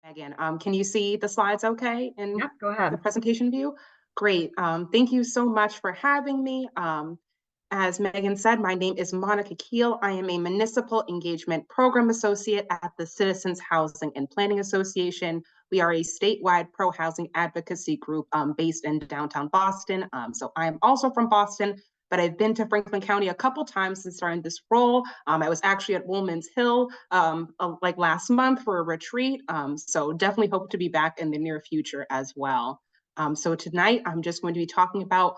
Megan, can you see the slides okay in Yep, go the ahead. presentation view? Great. Thank you so much for having me. As Megan said, my name is Monica Keel. I am a Municipal Engagement Program Associate at the Citizens Housing and Planning Association. We are a statewide pro-housing advocacy group based in downtown Boston. So I am also from Boston, but I've been to Franklin County a couple times since starting this role. I was actually at Woolman's Hill like last month for a retreat. So definitely hope to be back in the near future as well. So tonight, I'm just going to be talking about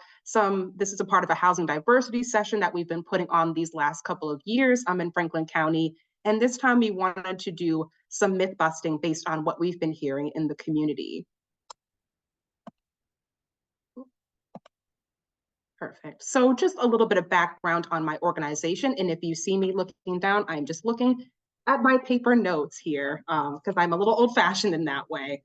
this is a part of a housing diversity session that we've been putting on these last couple of years in Franklin County. And this time we wanted to do some myth busting based on what we've been hearing in the community. Perfect. So just a little bit of background on my organization. And if you see me looking down, I'm just looking at my paper notes here because I'm a little old-fashioned in that way.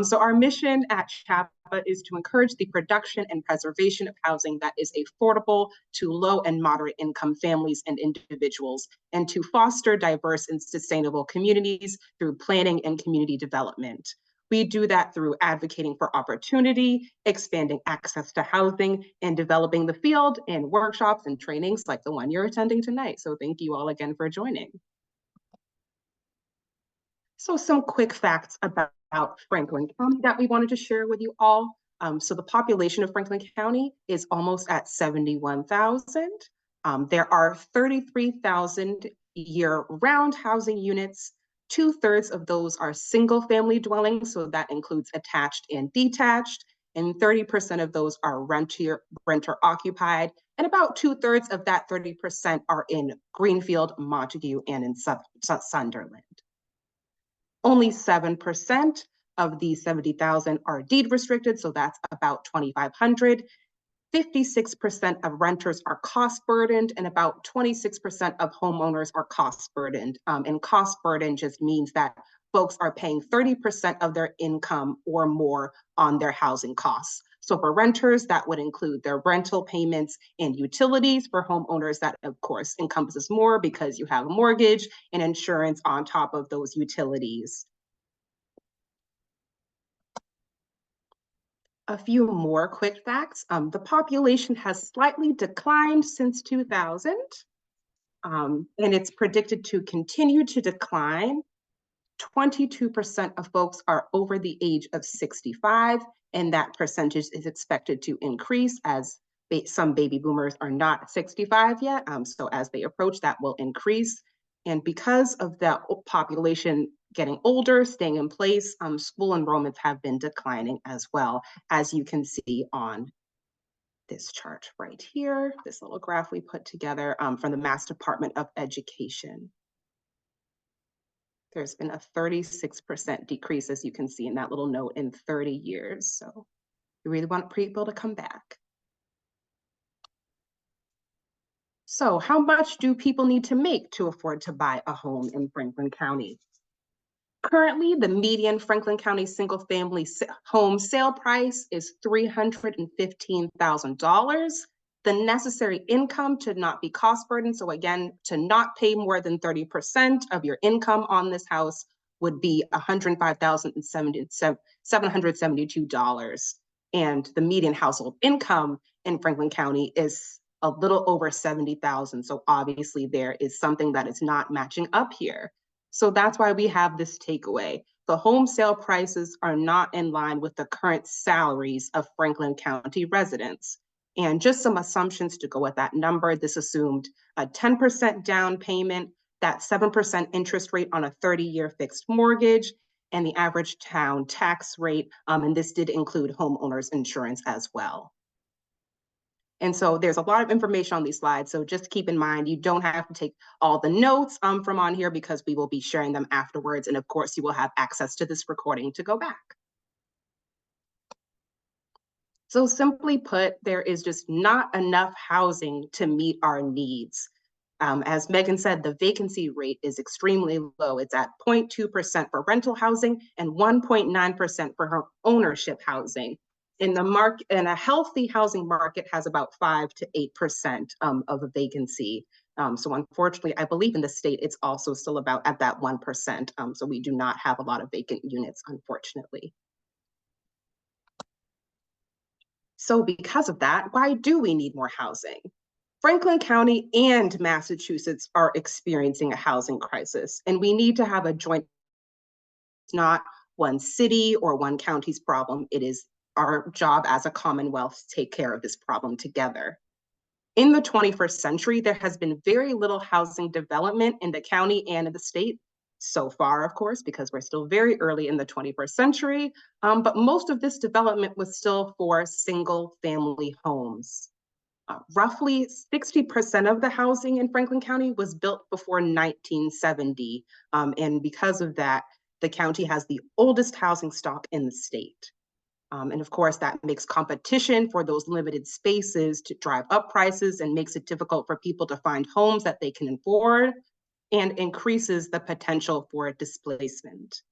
So our mission at CHAPA is to encourage the production and preservation of housing that is affordable to low and moderate income families and individuals, and to foster diverse and sustainable communities through planning and community development. We do that through advocating for opportunity, expanding access to housing, and developing the field in workshops and trainings like the one you're attending tonight. So thank you all again for joining. So some quick facts about Franklin County that we wanted to share with you all. So the population of Franklin County is almost at 71,000. There are 33,000 year-round housing units. 2/3 of those are single-family dwellings, so that includes attached and detached, and 30% of those are renter-occupied, and about 2/3 of that 30% are in Greenfield, Montague, and in Sunderland. Only 7% of these 70,000 are deed restricted, so that's about 2,500. 56% of renters are cost burdened, and about 26% of homeowners are cost burdened. And cost burden just means that folks are paying 30% of their income or more on their housing costs. So for renters, that would include their rental payments and utilities. For homeowners, that of course encompasses more because you have a mortgage and insurance on top of those utilities. A few more quick facts. The population has slightly declined since 2000, and it's predicted to continue to decline. 22% of folks are over the age of 65, and that percentage is expected to increase as some baby boomers are not 65 yet. So as they approach, that will increase. And because of the population getting older, staying in place, school enrollments have been declining as well, as you can see on this chart right here, this little graph we put together from the Mass Department of Education. There's been a 36% decrease, as you can see in that little note, in 30 years. So we really want people to come back. So how much do people need to make to afford to buy a home in Franklin County? Currently, the median Franklin County single-family home sale price is $315,000. The necessary income to not be cost burdened, so again, to not pay more than 30% of your income on this house, would be $105,772. And the median household income in Franklin County is a little over $70,000. So obviously there is something that is not matching up here. So that's why we have this takeaway. The home sale prices are not in line with the current salaries of Franklin County residents. And just some assumptions to go with that number. This assumed a 10% down payment, that 7% interest rate on a 30-year fixed mortgage, and the average town tax rate. And this did include homeowners insurance as well. And so there's a lot of information on these slides. So just keep in mind, you don't have to take all the notes from on here because we will be sharing them afterwards. And of course, you will have access to this recording to go back. So simply put, there is just not enough housing to meet our needs. As Megan said, the vacancy rate is extremely low. It's at 0.2% for rental housing and 1.9% for ownership housing. In the market, and a healthy housing market has about 5 to 8% of a vacancy. So unfortunately, I believe in the state, it's also still about at that 1%. So we do not have a lot of vacant units, unfortunately. So because of that, why do we need more housing? Franklin County and Massachusetts are experiencing a housing crisis, and we need to have a joint, not one city or one county's problem. It is our job as a Commonwealth to take care of this problem together. In the 21st century, there has been very little housing development in the county and in the state so far, of course, because we're still very early in the 21st century. But most of this development was still for single family homes. Roughly 60% of the housing in Franklin County was built before 1970. And because of that, the county has the oldest housing stock in the state. And of course, that makes competition for those limited spaces to drive up prices and makes it difficult for people to find homes that they can afford and increases the potential for displacement.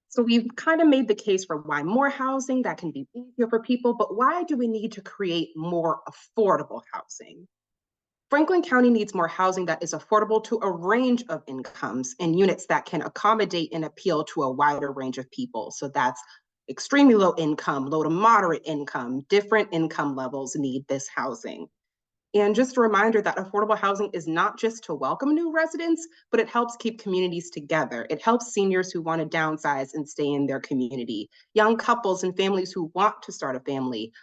So we've kind of made the case for why more housing that can be easier for people, but why do we need to create more affordable housing? Franklin County needs more housing that is affordable to a range of incomes and units that can accommodate and appeal to a wider range of people. So that's extremely low income, low to moderate income, different income levels need this housing. And just a reminder that affordable housing is not just to welcome new residents, but it helps keep communities together. It helps seniors who want to downsize and stay in their community, young couples and families who want to start a family,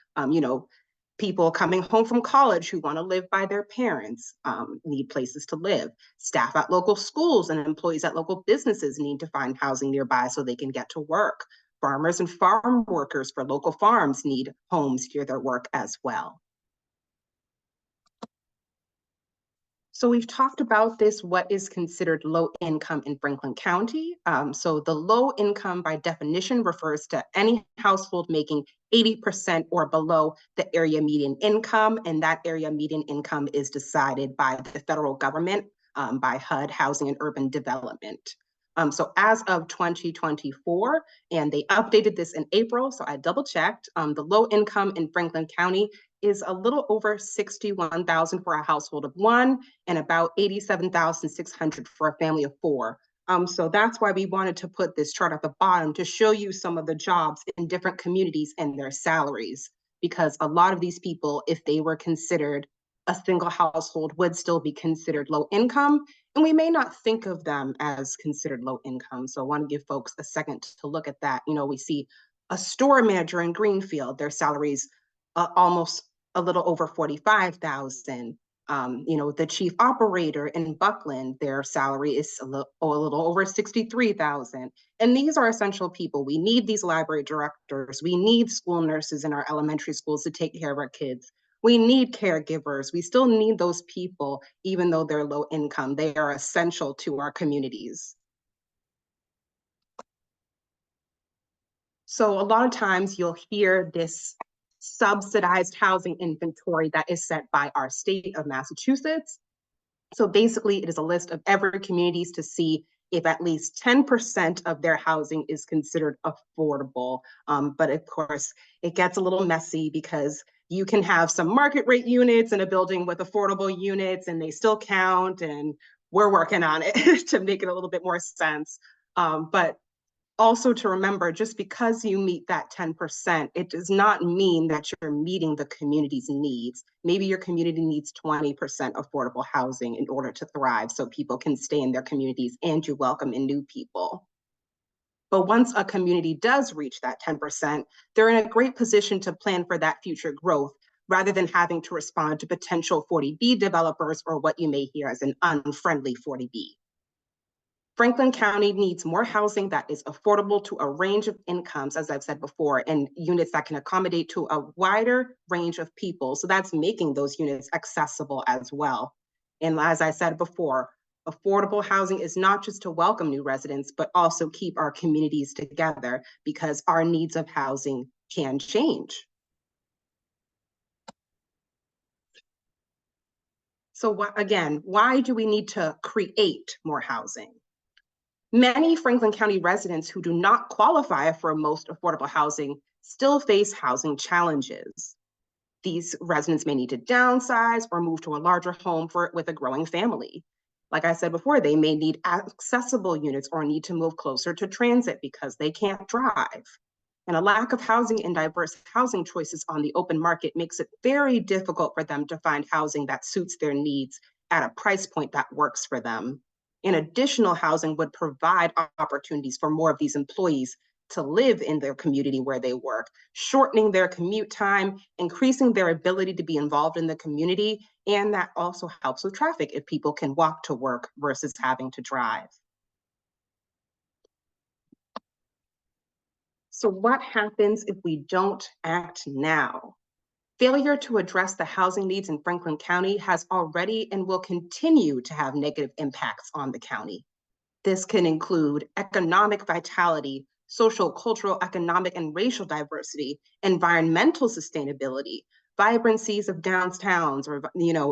people coming home from college who want to live by their parents, need places to live. Staff at local schools and employees at local businesses need to find housing nearby so they can get to work. Farmers and farm workers for local farms need homes near their work as well. So we've talked about this, what is considered low income in Franklin County. So the low income by definition refers to any household making 80% or below the area median income, and that area median income is decided by the federal government, by HUD, Housing and Urban Development. So as of 2024, and they updated this in April, so I double checked, the low income in Franklin County is a little over 61,000 for a household of one and about 87,600 for a family of four. So that's why we wanted to put this chart at the bottom to show you some of the jobs in different communities and their salaries, because a lot of these people, if they were considered a single household, would still be considered low income. And we may not think of them as considered low income. So I want to give folks a second to look at that. We see a store manager in Greenfield, their salaries almost a little over 45,000. The chief operator in Buckland, their salary is a little over 63,000. And these are essential people. We need these library directors. We need school nurses in our elementary schools to take care of our kids. We need caregivers. We still need those people, even though they're low income. They are essential to our communities. So a lot of times you'll hear this subsidized housing inventory that is set by our state of Massachusetts. So basically, it is a list of every communities to see if at least 10% of their housing is considered affordable. But of course, it gets a little messy because you can have some market rate units in a building with affordable units and they still count, and we're working on it to make it a little bit more sense. But also to remember, just because you meet that 10%, it does not mean that you're meeting the community's needs. Maybe your community needs 20% affordable housing in order to thrive so people can stay in their communities and you welcome in new people. But once a community does reach that 10%, they're in a great position to plan for that future growth rather than having to respond to potential 40B developers or what you may hear as an unfriendly 40B. Franklin County needs more housing that is affordable to a range of incomes, as I've said before, and units that can accommodate to a wider range of people. So that's making those units accessible as well. And as I said before, affordable housing is not just to welcome new residents, but also keep our communities together because our needs of housing can change. So again, why do we need to create more housing? Many Franklin County residents who do not qualify for most affordable housing still face housing challenges. These residents may need to downsize or move to a larger home with a growing family. Like I said before, they may need accessible units or need to move closer to transit because they can't drive. And a lack of housing and diverse housing choices on the open market makes it very difficult for them to find housing that suits their needs at a price point that works for them. And additional housing would provide opportunities for more of these employees to live in their community where they work, shortening their commute time, increasing their ability to be involved in the community. And that also helps with traffic if people can walk to work versus having to drive. So what happens if we don't act now? Failure to address the housing needs in Franklin County has already and will continue to have negative impacts on the county. This can include economic vitality, social, cultural, economic, and racial diversity, environmental sustainability, vibrancies of downtowns or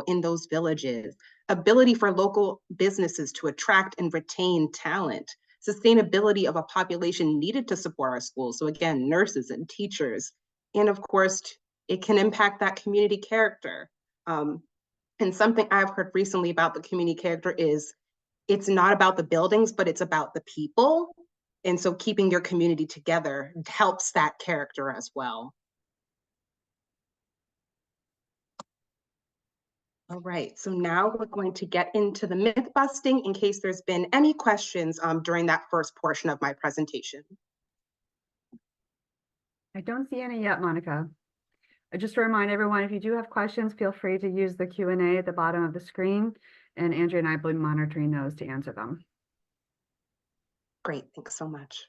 in those villages, ability for local businesses to attract and retain talent, sustainability of a population needed to support our schools. So again, nurses and teachers, and of course, it can impact that community character. And something I've heard recently about the community character is it's not about the buildings, but it's about the people. And so keeping your community together helps that character as well. All right, so now we're going to get into the myth busting in case there's been any questions during that first portion of my presentation. I don't see any yet, Monica. Just to remind everyone, if you do have questions, feel free to use the Q&A at the bottom of the screen, and Andrea and I will be monitoring those to answer them. Great, thanks so much.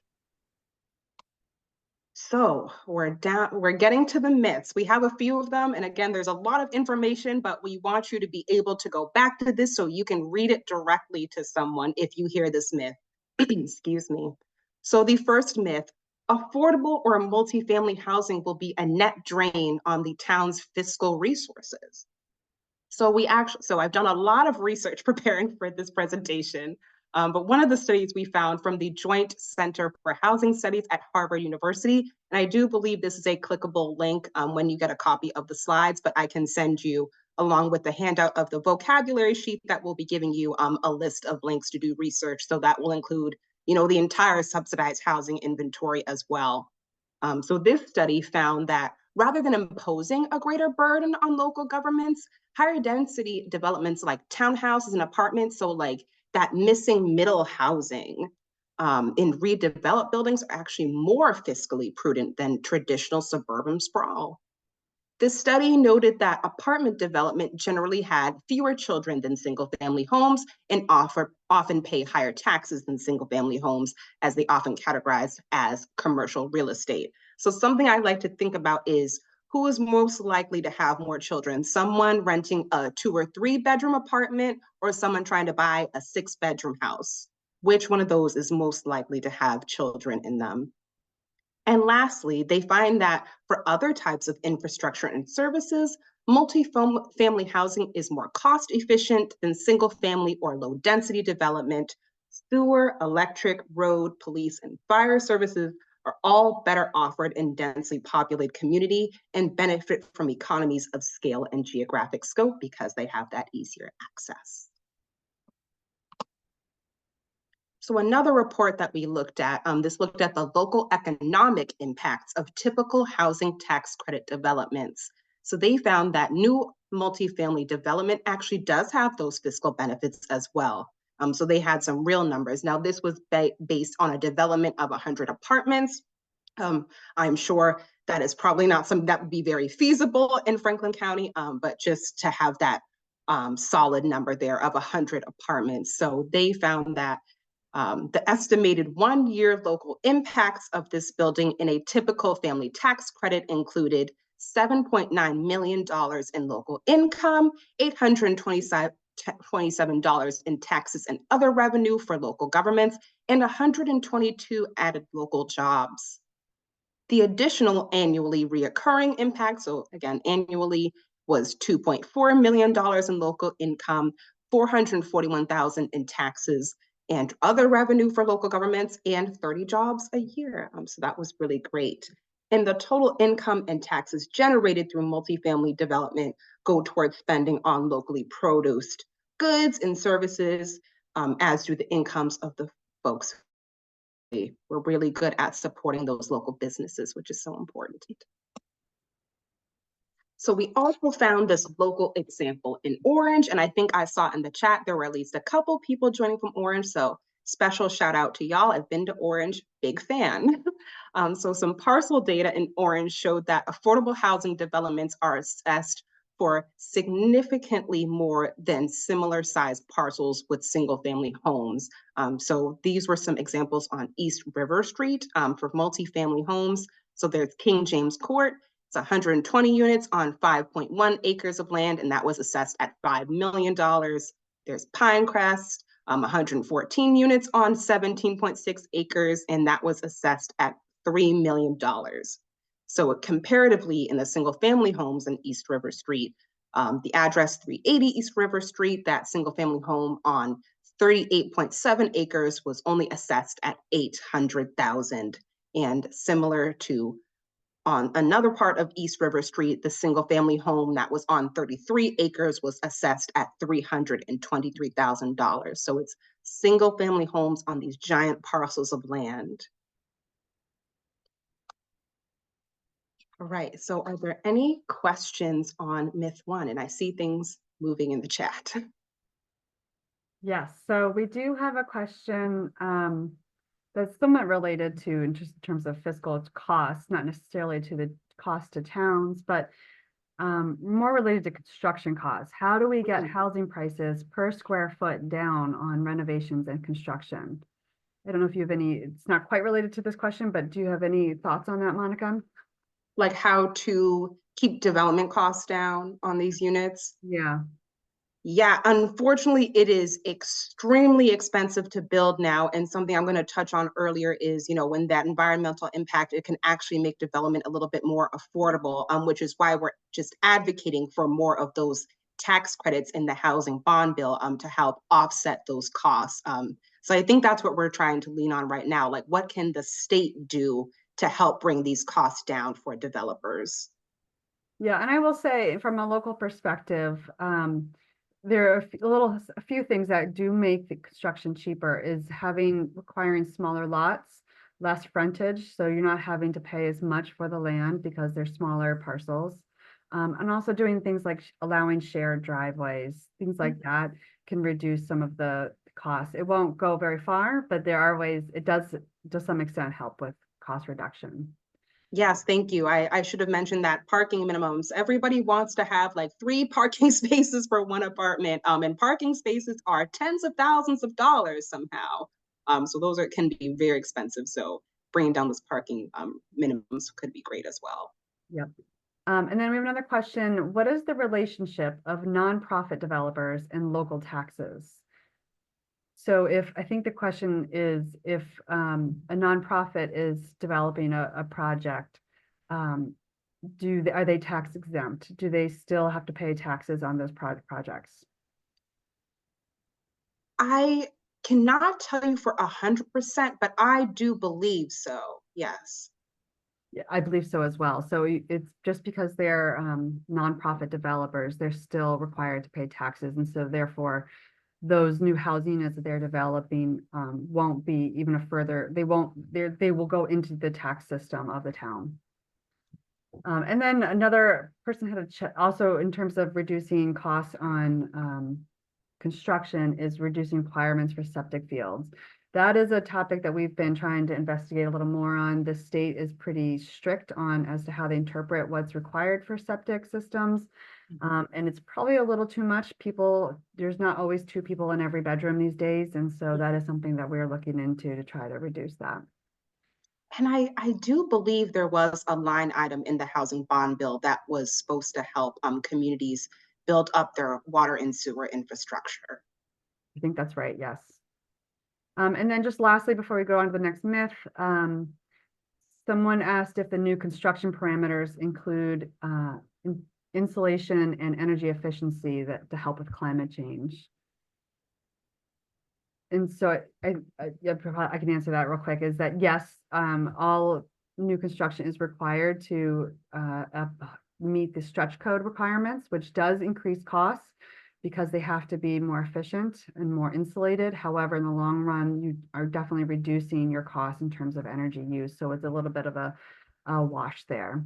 So we're getting to the myths. We have a few of them. And again, there's a lot of information, but we want you to be able to go back to this so you can read it directly to someone if you hear this myth. Excuse me. So the first myth, affordable or multifamily housing will be a net drain on the town's fiscal resources. So I've done a lot of research preparing for this presentation. But one of the studies we found from the Joint Center for Housing Studies at Harvard University, and I do believe this is a clickable link when you get a copy of the slides, but I can send you along with the handout of the vocabulary sheet that will be giving you a list of links to do research. So that will include, the entire subsidized housing inventory as well. So this study found that rather than imposing a greater burden on local governments, higher density developments like townhouses and apartments, so like that missing middle housing in redeveloped buildings are actually more fiscally prudent than traditional suburban sprawl. This study noted that apartment development generally had fewer children than single-family homes and often pay higher taxes than single-family homes, as they often categorized as commercial real estate. So something I like to think about is who is most likely to have more children? Someone renting a 2 or 3 bedroom apartment or someone trying to buy a 6-bedroom house? Which one of those is most likely to have children in them? And lastly, they find that for other types of infrastructure and services, multi-family housing is more cost efficient than single family or low density development. Sewer, electric, road, police, and fire services are all better offered in densely populated community and benefit from economies of scale and geographic scope because they have that easier access. So another report that we looked at, this looked at the local economic impacts of typical housing tax credit developments. So they found that new multifamily development actually does have those fiscal benefits as well. So they had some real numbers. Now this was based on a development of 100 apartments. I'm sure that is probably not something that would be very feasible in Franklin County, but just to have that solid number there of 100 apartments. So they found that the estimated 1-year local impacts of this building in a typical family tax credit included $7.9 million in local income, $827 in taxes and other revenue for local governments, and 122 added local jobs. The additional annually reoccurring impact, so again, annually, was $2.4 million in local income, $441,000 in taxes and other revenue for local governments, and 30 jobs a year. So that was really great. And the total income and taxes generated through multifamily development go towards spending on locally produced goods and services, as do the incomes of the folks. We're really good at supporting those local businesses, which is so important. So we also found this local example in Orange, and I think I saw in the chat there were at least a couple people joining from Orange, so special shout out to y'all. I've been to Orange, big fan. So some parcel data in Orange showed that affordable housing developments are assessed for significantly more than similar sized parcels with single family homes. So these were some examples on East River Street for multifamily homes. So there's King James Court. It's 120 units on 5.1 acres of land, and that was assessed at $5 million. There's Pinecrest, 114 units on 17.6 acres, and that was assessed at $3 million. So comparatively, in the single family homes in East River Street, the address 380 East River Street, that single family home on 38.7 acres was only assessed at $800,000. And similar to on another part of East River Street, the single family home that was on 33 acres was assessed at $323,000. So it's single family homes on these giant parcels of land. All right, so are there any questions on myth one? And I see things moving in the chat. Yes, so we do have a question that's somewhat related to in just in terms of fiscal costs, not necessarily to the cost to towns, but more related to construction costs. How do we get housing prices per square foot down on renovations and construction? I don't know if you have any, it's not quite related to this question, but do you have any thoughts on that, Monica? Like how to keep development costs down on these units? Yeah. Yeah, unfortunately, it is extremely expensive to build now. And something I'm going to touch on earlier is, when that environmental impact, it can actually make development a little bit more affordable, which is why we're just advocating for more of those tax credits in the housing bond bill to help offset those costs. So I think that's what we're trying to lean on right now. Like, what can the state do to help bring these costs down for developers? Yeah, and I will say from a local perspective, there are a few things that do make the construction cheaper is requiring smaller lots, less frontage, so you're not having to pay as much for the land because they're smaller parcels. And also doing things like allowing shared driveways, things like that can reduce some of the costs. It won't go very far, but there are ways it does to some extent help with cost reduction. Yes, thank you. I should have mentioned that parking minimums. Everybody wants to have like 3 parking spaces for one apartment, and parking spaces are tens of thousands of dollars somehow. So those can be very expensive. So bringing down those parking minimums could be great as well. Yep. And then we have another question. What is the relationship of nonprofit developers and local taxes? So I think the question is if a nonprofit is developing a project, are they tax exempt? Do they still have to pay taxes on those projects? I cannot tell you for 100%, but I do believe so. Yes. Yeah, I believe so as well. So it's just because they're nonprofit developers, they're still required to pay taxes. And so therefore, those new housing as they're developing won't be even they will go into the tax system of the town. And then another person had also in terms of reducing costs on construction is reducing requirements for septic fields. That is a topic that we've been trying to investigate a little more on. The state is pretty strict as to how they interpret what's required for septic systems. And it's probably a little too much. There's not always 2 people in every bedroom these days. And so that is something that we're looking into to try to reduce that. And I do believe there was a line item in the housing bond bill that was supposed to help communities build up their water and sewer infrastructure. I think that's right, yes. And then just lastly, before we go on to the next myth, someone asked if the new construction parameters include insulation and energy efficiency to help with climate change. And so I can answer that real quick, is that yes, all new construction is required to meet the stretch code requirements, which does increase costs because they have to be more efficient and more insulated. However, in the long run, you are definitely reducing your costs in terms of energy use. So it's a little bit of a wash there.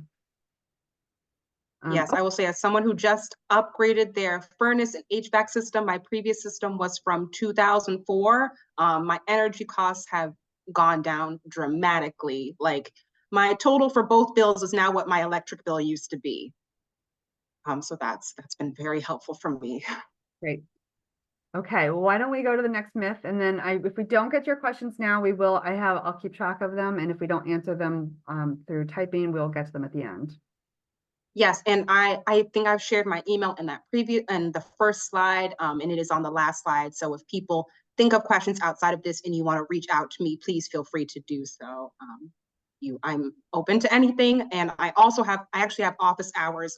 Yes, I will say, as someone who just upgraded their furnace and HVAC system, my previous system was from 2004. My energy costs have gone down dramatically. Like, my total for both bills is now what my electric bill used to be. So that's been very helpful for me. Great. Okay, well, why don't we go to the next myth? And then if we don't get your questions now, I'll keep track of them. And if we don't answer them through typing, we'll get to them at the end. Yes, and I think I've shared my email in that preview and the first slide, and it is on the last slide. So if people think of questions outside of this and you want to reach out to me, please feel free to do so. I'm open to anything, and I actually have office hours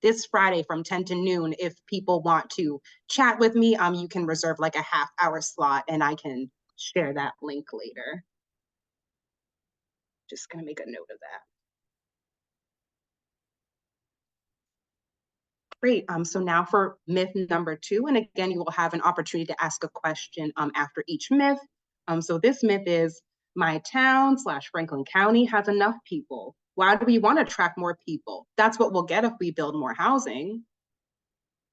this Friday from 10 to noon. If people want to chat with me, you can reserve like a half-hour slot, and I can share that link later. Just gonna make a note of that. Great. So now for myth number 2, and again, you will have an opportunity to ask a question after each myth. So this myth is, my town / Franklin County has enough people. Why do we want to attract more people? That's what we'll get if we build more housing.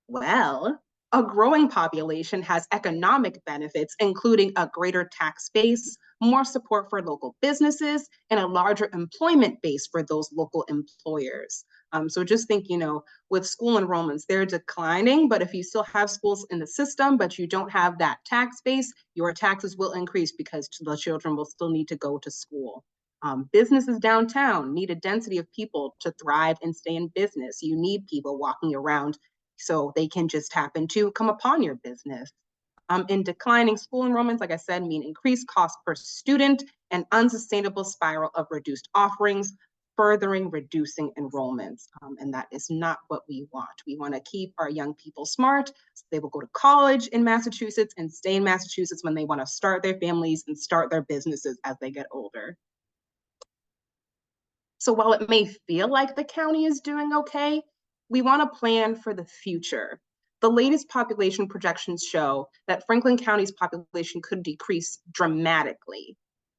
Well, a growing population has economic benefits, including a greater tax base, more support for local businesses, and a larger employment base for those local employers. So just think, with school enrollments, they're declining, but if you still have schools in the system, but you don't have that tax base, your taxes will increase because the children will still need to go to school. Businesses downtown need a density of people to thrive and stay in business. You need people walking around so they can just happen to come upon your business. In declining school enrollments, like I said, mean increased cost per student and unsustainable spiral of reduced offerings, furthering reducing enrollments. And that is not what we want. We want to keep our young people smart so they will go to college in Massachusetts and stay in Massachusetts when they want to start their families and start their businesses as they get older. So while it may feel like the county is doing okay, we want to plan for the future. The latest population projections show that Franklin County's population could decrease dramatically.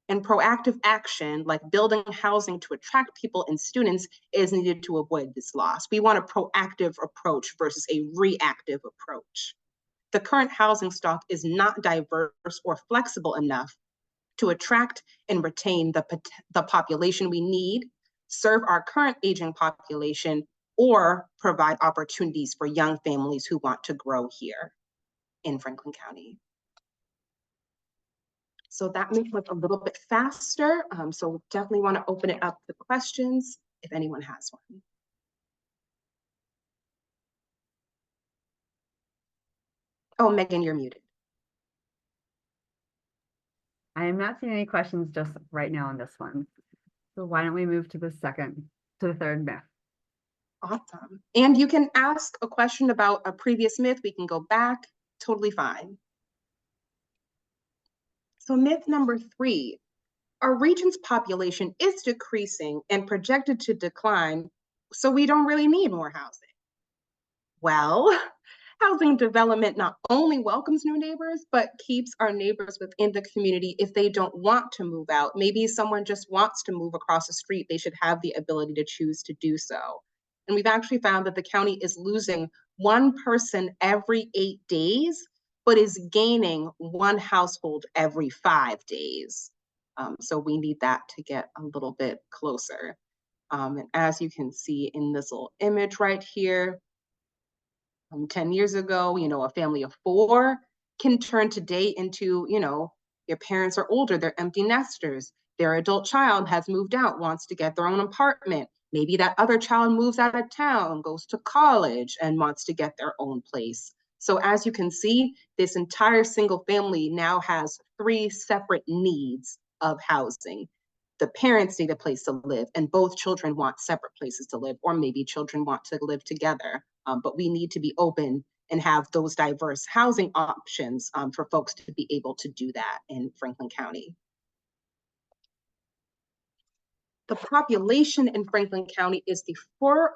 And proactive action, like building housing to attract people and students, is needed to avoid this loss. We want a proactive approach versus a reactive approach. The current housing stock is not diverse or flexible enough to attract and retain the population we need, serve our current aging population, or provide opportunities for young families who want to grow here in Franklin County. So that makes it a little bit faster. So definitely want to open it up to questions if anyone has one. Oh, Megan, you're muted. I am not seeing any questions just right now on this one. So why don't we move to the third myth? Awesome. And you can ask a question about a previous myth. We can go back, totally fine. So myth number 3, our region's population is decreasing and projected to decline, so we don't really need more housing. Well, housing development not only welcomes new neighbors, but keeps our neighbors within the community if they don't want to move out. Maybe someone just wants to move across the street. They should have the ability to choose to do so. And we've actually found that the county is losing one person every 8 days, but is gaining one household every 5 days. So we need that to get a little bit closer. And as you can see in this little image right here, 10 years ago, a family of 4 can turn today into, your parents are older, they're empty nesters. Their adult child has moved out, wants to get their own apartment. Maybe that other child moves out of town, goes to college, and wants to get their own place. So as you can see, this entire single family now has 3 separate needs of housing. The parents need a place to live, and both children want separate places to live, or maybe children want to live together. But we need to be open and have those diverse housing options for folks to be able to do that in Franklin County. The population in Franklin County is the fourth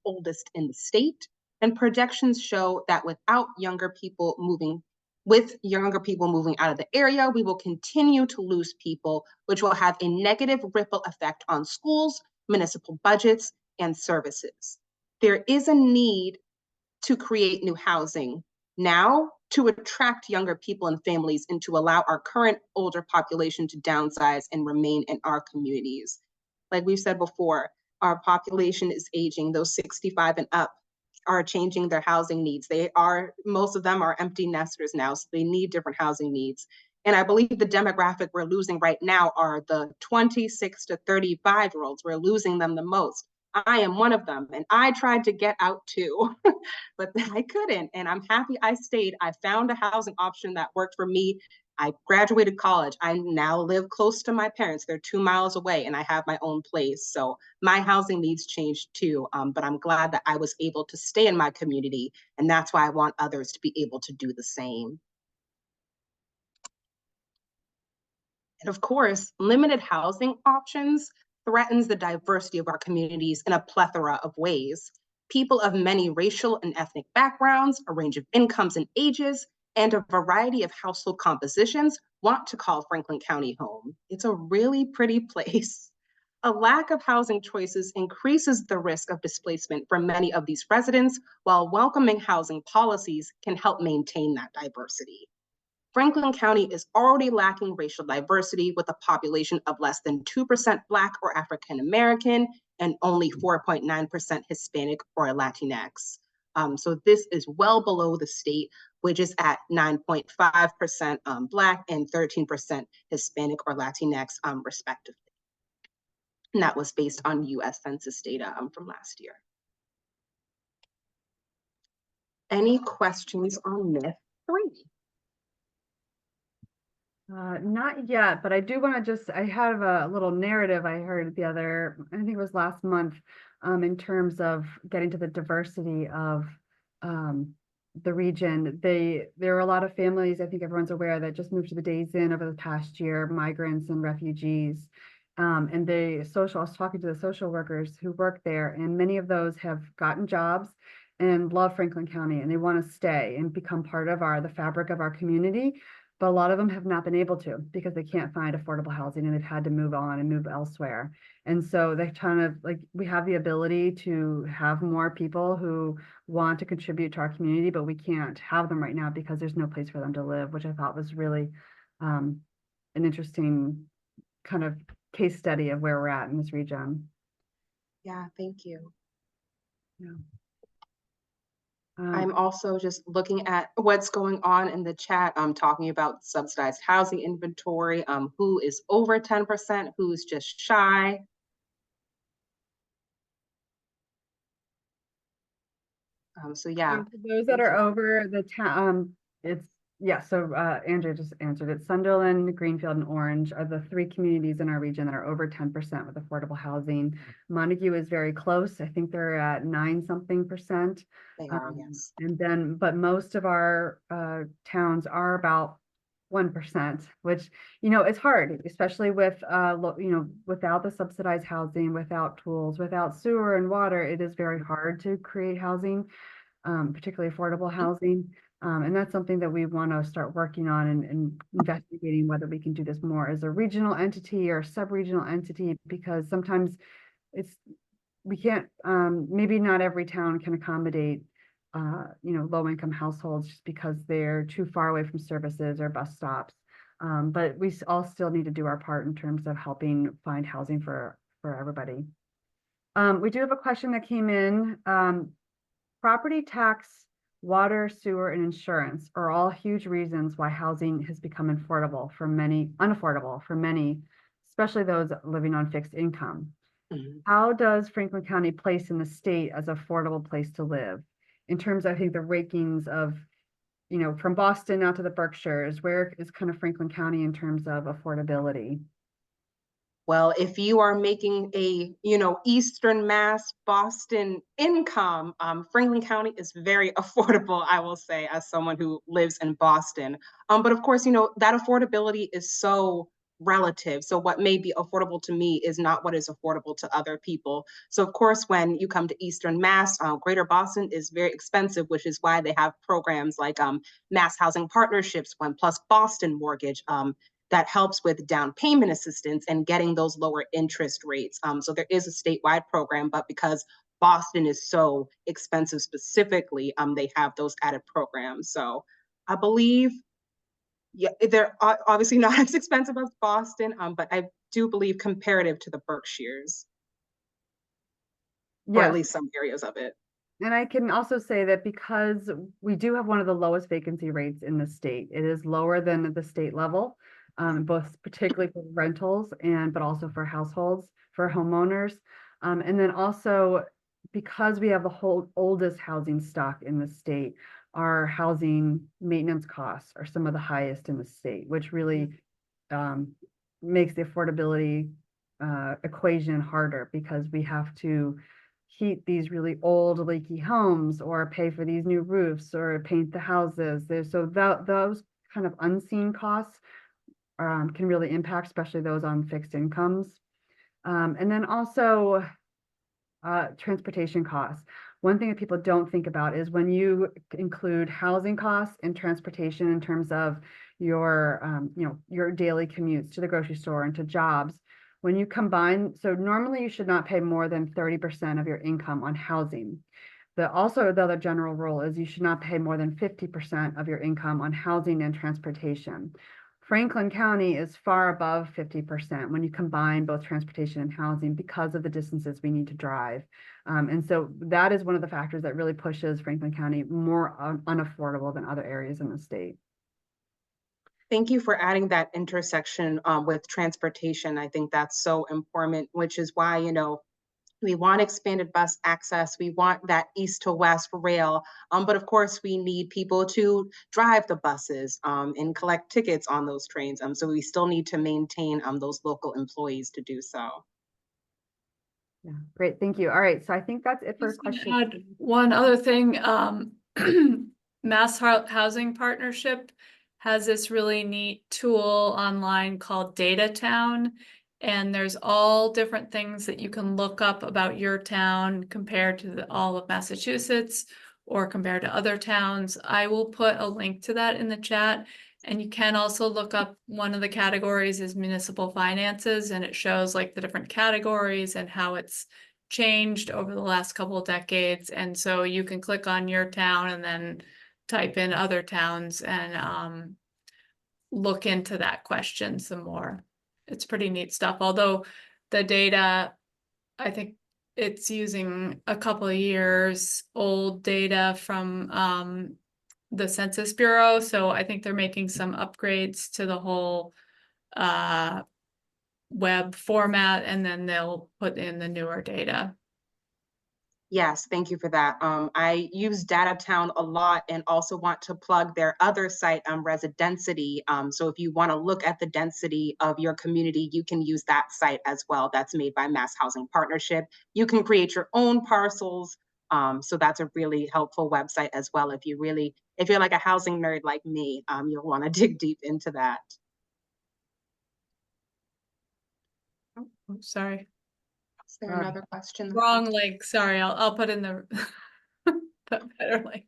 oldest in the state, and projections show that with younger people moving out of the area, we will continue to lose people, which will have a negative ripple effect on schools, municipal budgets, and services. There is a need to create new housing now to attract younger people and families and to allow our current older population to downsize and remain in our communities. Like we've said before, our population is aging. Those 65 and up are changing their housing needs. Most of them are empty nesters now, so they need different housing needs. And I believe the demographic we're losing right now are the 26 to 35-year-olds. We're losing them the most. I am one of them, and I tried to get out too, but I couldn't. And I'm happy I stayed. I found a housing option that worked for me. I graduated college. I now live close to my parents. They're 2 miles away, and I have my own place. So my housing needs changed too. But I'm glad that I was able to stay in my community, and that's why I want others to be able to do the same. And of course, limited housing options threatens the diversity of our communities in a plethora of ways. People of many racial and ethnic backgrounds, a range of incomes and ages, and a variety of household compositions want to call Franklin County home. It's a really pretty place. A lack of housing choices increases the risk of displacement for many of these residents, while welcoming housing policies can help maintain that diversity. Franklin County is already lacking racial diversity with a population of less than 2% Black or African American and only 4.9% Hispanic or Latinx. So this is well below the state, which is at 9.5% Black and 13% Hispanic or Latinx, respectively. And that was based on US Census data from last year. Any questions on myth 3? Not yet, but I do want to I have a little narrative I heard I think it was last month, in terms of getting to the diversity of the region. There are a lot of families, I think everyone's aware, that just moved to the Days Inn over the past year, migrants and refugees. And I was talking to the social workers who work there, and many of those have gotten jobs and love Franklin County, and they want to stay and become part of the fabric of our community. But a lot of them have not been able to because they can't find affordable housing and they've had to move on and move elsewhere. And so they kind of we have the ability to have more people who want to contribute to our community, but we can't have them right now because there's no place for them to live, which I thought was really an interesting kind of case study of where we're at in this region. Yeah, thank you. Yeah. I'm also just looking at what's going on in the chat. I'm talking about subsidized housing inventory, who is over 10%, who's just shy. So yeah. For those that are over the town, so Andrew just answered it. Sunderland, Greenfield, and Orange are the 3 communities in our region that are over 10% with affordable housing. Montague is very close. I think they're at 9-something%. They are, yes. And then, but most of our towns are about 1%, which, it's hard, especially with, without the subsidized housing, without tools, without sewer and water. It is very hard to create housing, particularly affordable housing. And that's something that we want to start working on and investigating whether we can do this more as a regional entity or sub-regional entity, because sometimes we can't, maybe not every town can accommodate low-income households just because they're too far away from services or bus stops. But we all still need to do our part in terms of helping find housing for everybody. We do have a question that came in. Property tax, water, sewer, and insurance are all huge reasons why housing has become unaffordable for many, especially those living on fixed income. Mm-hmm. How does Franklin County place in the state as an affordable place to live? In terms of, I think, the rankings of, from Boston out to the Berkshires, where is kind of Franklin County in terms of affordability? Well, if you are making a, Eastern Mass Boston income, Franklin County is very affordable, I will say, as someone who lives in Boston. But of course, that affordability is so relative. So what may be affordable to me is not what is affordable to other people. So of course, when you come to Eastern Mass, Greater Boston is very expensive, which is why they have programs like Mass Housing Partnerships, One Plus Boston Mortgage, that helps with down payment assistance and getting those lower interest rates. So there is a statewide program, but because Boston is so expensive specifically, they have those added programs. So I believe, yeah, they're obviously not as expensive as Boston, but I do believe comparative to the Berkshires, or at Yes. least some areas of it. And I can also say that because we do have one of the lowest vacancy rates in the state, it is lower than the state level, both particularly for rentals but also for households, for homeowners. And then also because we have the whole oldest housing stock in the state, our housing maintenance costs are some of the highest in the state, which really makes the affordability equation harder because we have to heat these really old leaky homes or pay for these new roofs or paint the houses. Those kind of unseen costs can really impact, especially those on fixed incomes. And then also transportation costs. One thing that people don't think about is when you include housing costs and transportation in terms of your, your daily commutes to the grocery store and to jobs, when you combine, so normally you should not pay more than 30% of your income on housing. The other general rule is you should not pay more than 50% of your income on housing and transportation. Franklin County is far above 50% when you combine both transportation and housing because of the distances we need to drive. And so that is one of the factors that really pushes Franklin County more unaffordable than other areas in the state. Thank you for adding that intersection with transportation. I think that's so important, which is why, we want expanded bus access. We want that east to west rail. But of course, we need people to drive the buses and collect tickets on those trains. So we still need to maintain those local employees to do so. Yeah, great. Thank you. All right. So I think that's it for Just gonna questions. add one other thing. Mass Housing Partnership has this really neat tool online called Data Town. And there's all different things that you can look up about your town compared to all of Massachusetts or compared to other towns. I will put a link to that in the chat. And you can also look up, one of the categories is municipal finances, and it shows like the different categories and how it's changed over the last couple of decades. And so you can click on your town and then type in other towns and look into that question some more. It's pretty neat stuff, although the data, I think it's using a couple of years old data from the Census Bureau. So I think they're making some upgrades to the whole web format, and then they'll put in the newer data. Yes, thank you for that. I use DataTown a lot and also want to plug their other site, Residensity. So if you want to look at the density of your community, you can use that site as well. That's made by Mass Housing Partnership. You can create your own parcels. So that's a really helpful website as well. If you're like a housing nerd like me, you'll want to dig deep into that. Oh, sorry. Is there another question? Wrong link. Sorry, I'll put in the better link.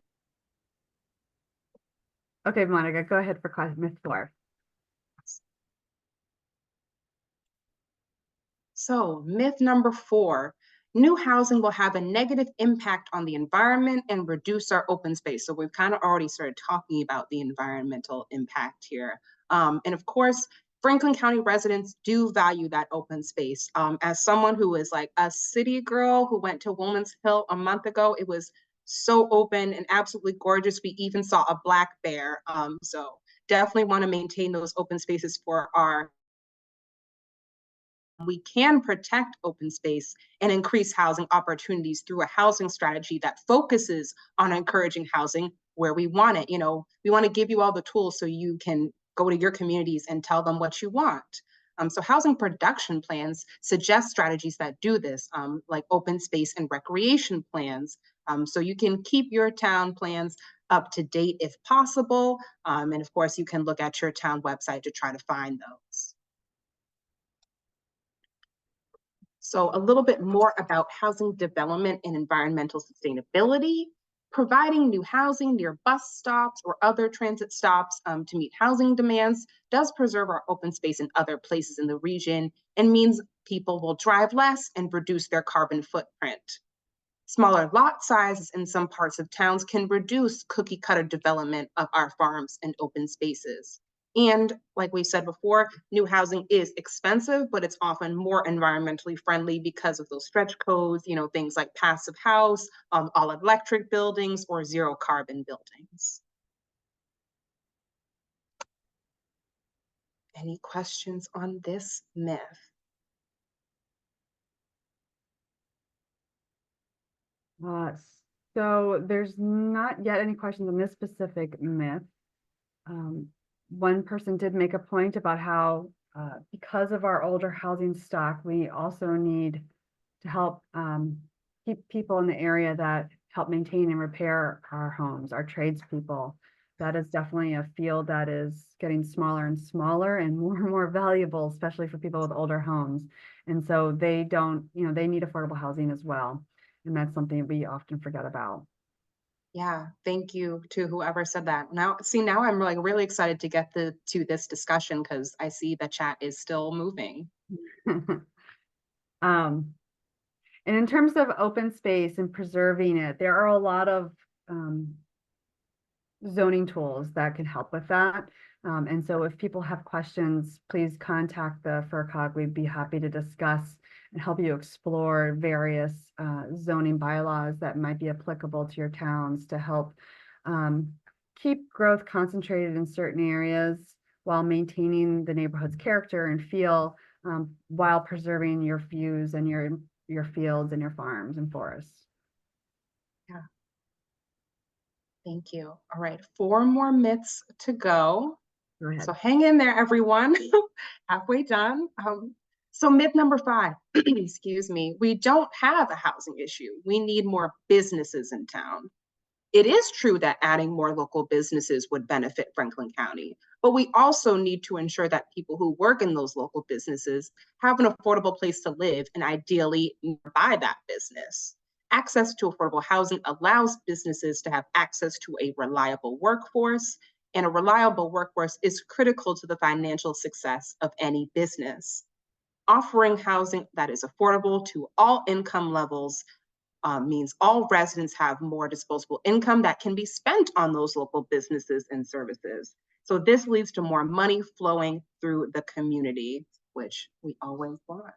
Okay, Monica, go ahead for myth 4. So myth number 4, new housing will have a negative impact on the environment and reduce our open space. So we've kind of already started talking about the environmental impact here. And of course, Franklin County residents do value that open space. As someone who is like a city girl who went to Woman's Hill a month ago, it was so open and absolutely gorgeous. We even saw a black bear. So definitely want to maintain those open spaces for our. We can protect open space and increase housing opportunities through a housing strategy that focuses on encouraging housing where we want it. We want to give you all the tools so you can go to your communities and tell them what you want. So housing production plans suggest strategies that do this, like open space and recreation plans. So you can keep your town plans up to date if possible. And of course, you can look at your town website to try to find those. So a little bit more about housing development and environmental sustainability. Providing new housing near bus stops or other transit stops to meet housing demands does preserve our open space in other places in the region and means people will drive less and reduce their carbon footprint. Smaller lot sizes in some parts of towns can reduce cookie cutter development of our farms and open spaces. And like we said before, new housing is expensive, but it's often more environmentally friendly because of those stretch codes, things like passive house, all electric buildings, or zero carbon buildings. Any questions on this myth? So there's not yet any questions on this specific myth. One person did make a point about how because of our older housing stock, we also need to help keep people in the area that help maintain and repair our homes, our tradespeople. That is definitely a field that is getting smaller and smaller and more valuable, especially for people with older homes. And so they don't, they need affordable housing as well. And that's something we often forget about. Yeah, thank you to whoever said that. Now I'm like really excited to get to this discussion because I see the chat is still moving. And in terms of open space and preserving it, there are a lot of zoning tools that can help with that. And so if people have questions, please contact the FRCOG. We'd be happy to discuss and help you explore various zoning bylaws that might be applicable to your towns to help keep growth concentrated in certain areas while maintaining the neighborhood's character and feel while preserving your views and your fields and your farms and forests. Yeah. Thank you. All right, 4 more myths to go. Go ahead. So hang in there, everyone. Halfway done. So myth number 5, excuse me, we don't have a housing issue. We need more businesses in town. It is true that adding more local businesses would benefit Franklin County, but we also need to ensure that people who work in those local businesses have an affordable place to live and ideally nearby that business. Access to affordable housing allows businesses to have access to a reliable workforce, and a reliable workforce is critical to the financial success of any business. Offering housing that is affordable to all income levels means all residents have more disposable income that can be spent on those local businesses and services. So this leads to more money flowing through the community, which we always want.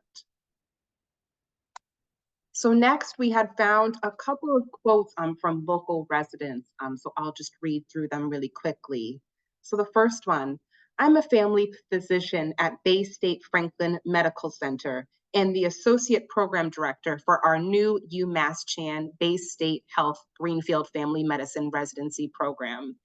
So next, we had found a couple of quotes from local residents. So I'll just read through them really quickly. So the first one, I'm a family physician at Bay State Franklin Medical Center and the Associate Program Director for our new UMass Chan Bay State Health Greenfield Family Medicine Residency Program.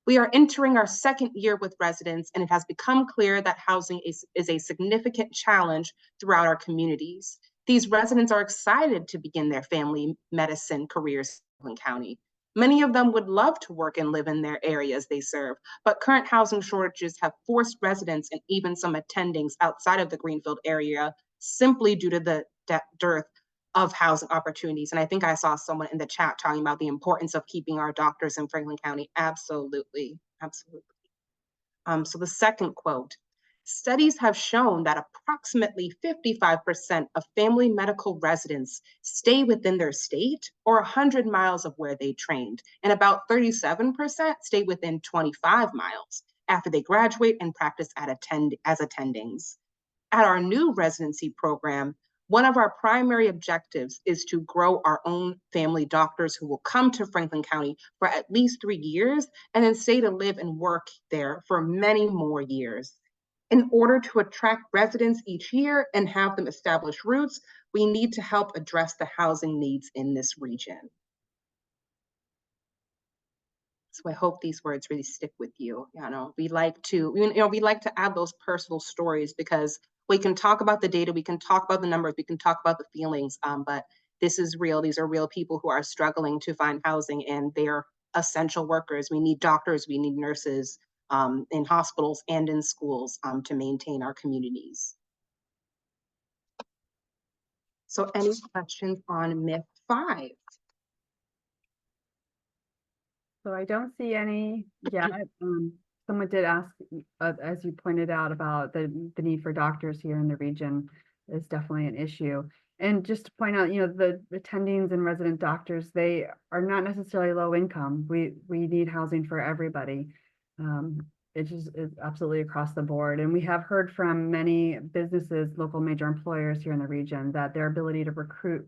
We are entering our 2nd year with residents, and it has become clear that housing is a significant challenge throughout our communities. These residents are excited to begin their family medicine careers in Franklin County. Many of them would love to work and live in their areas they serve, but current housing shortages have forced residents and even some attendings outside of the Greenfield area simply due to the dearth of housing opportunities. And I think I saw someone in the chat talking about the importance of keeping our doctors in Franklin County. Absolutely, absolutely. So the second quote, studies have shown that approximately 55% of family medical residents stay within their state or 100 miles of where they trained, and about 37% stay within 25 miles after they graduate and practice as attendings. At our new residency program, one of our primary objectives is to grow our own family doctors who will come to Franklin County for at least 3 years and then stay to live and work there for many more years. In order to attract residents each year and have them establish roots, we need to help address the housing needs in this region. So I hope these words really stick with you. We like to add those personal stories because we can talk about the data, we can talk about the numbers, we can talk about the feelings, but this is real. These are real people who are struggling to find housing, and they're essential workers. We need doctors, we need nurses in hospitals and in schools to maintain our communities. So any questions on myth 5? So I don't see any yet. Someone did ask, as you pointed out, about the need for doctors here in the region is definitely an issue. And just to point out, the attendings and resident doctors, they are not necessarily low income. We need housing for everybody. It just is absolutely across the board. And we have heard from many businesses, local major employers here in the region, that their ability to recruit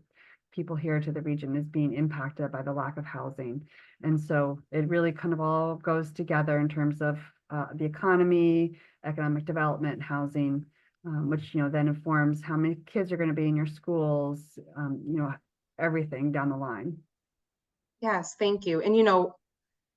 people here to the region is being impacted by the lack of housing. And so it really kind of all goes together in terms of the economy, economic development, housing, which, then informs how many kids are going to be in your schools, everything down the line. Yes, thank you. And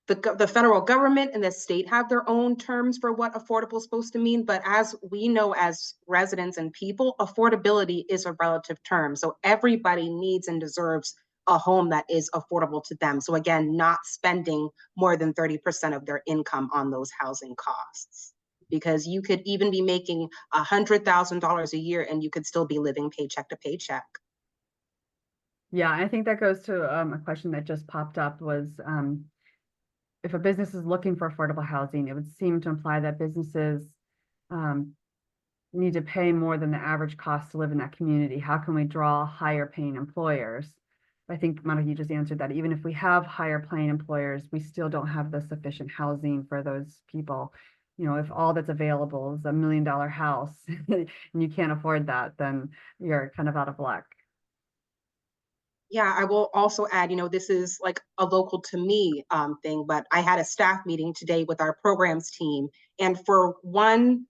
the federal government and the state have their own terms for what affordable is supposed to mean. But as we know, as residents and people, affordability is a relative term. So everybody needs and deserves a home that is affordable to them. So again, not spending more than 30% of their income on those housing costs. Because you could even be making $100,000 a year and you could still be living paycheck to paycheck. Yeah, I think that goes to a question that just popped up was, if a business is looking for affordable housing, it would seem to imply that businesses need to pay more than the average cost to live in that community. How can we draw higher paying employers? I think, Monica, you just answered that. Even if we have higher paying employers, we still don't have the sufficient housing for those people. If all that's available is $1 million house and you can't afford that, then you're kind of out of luck. Yeah, I will also add, this is like a local to me thing, but I had a staff meeting today with our programs team. And for one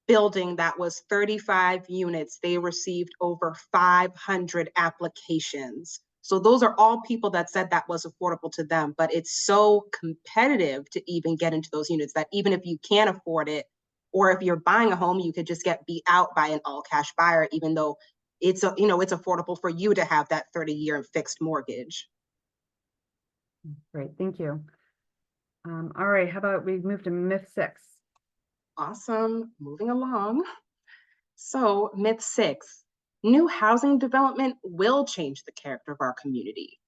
building that was 35 units, they received over 500 applications. So those are all people that said that was affordable to them, but it's so competitive to even get into those units that even if you can't afford it, or if you're buying a home, you could just get beat out by an all cash buyer, even though it's it's affordable for you to have that 30-year fixed mortgage. Great, thank you. All right, how about we move to myth 6? Awesome, moving along. So myth 6, new housing development will change the character of our community.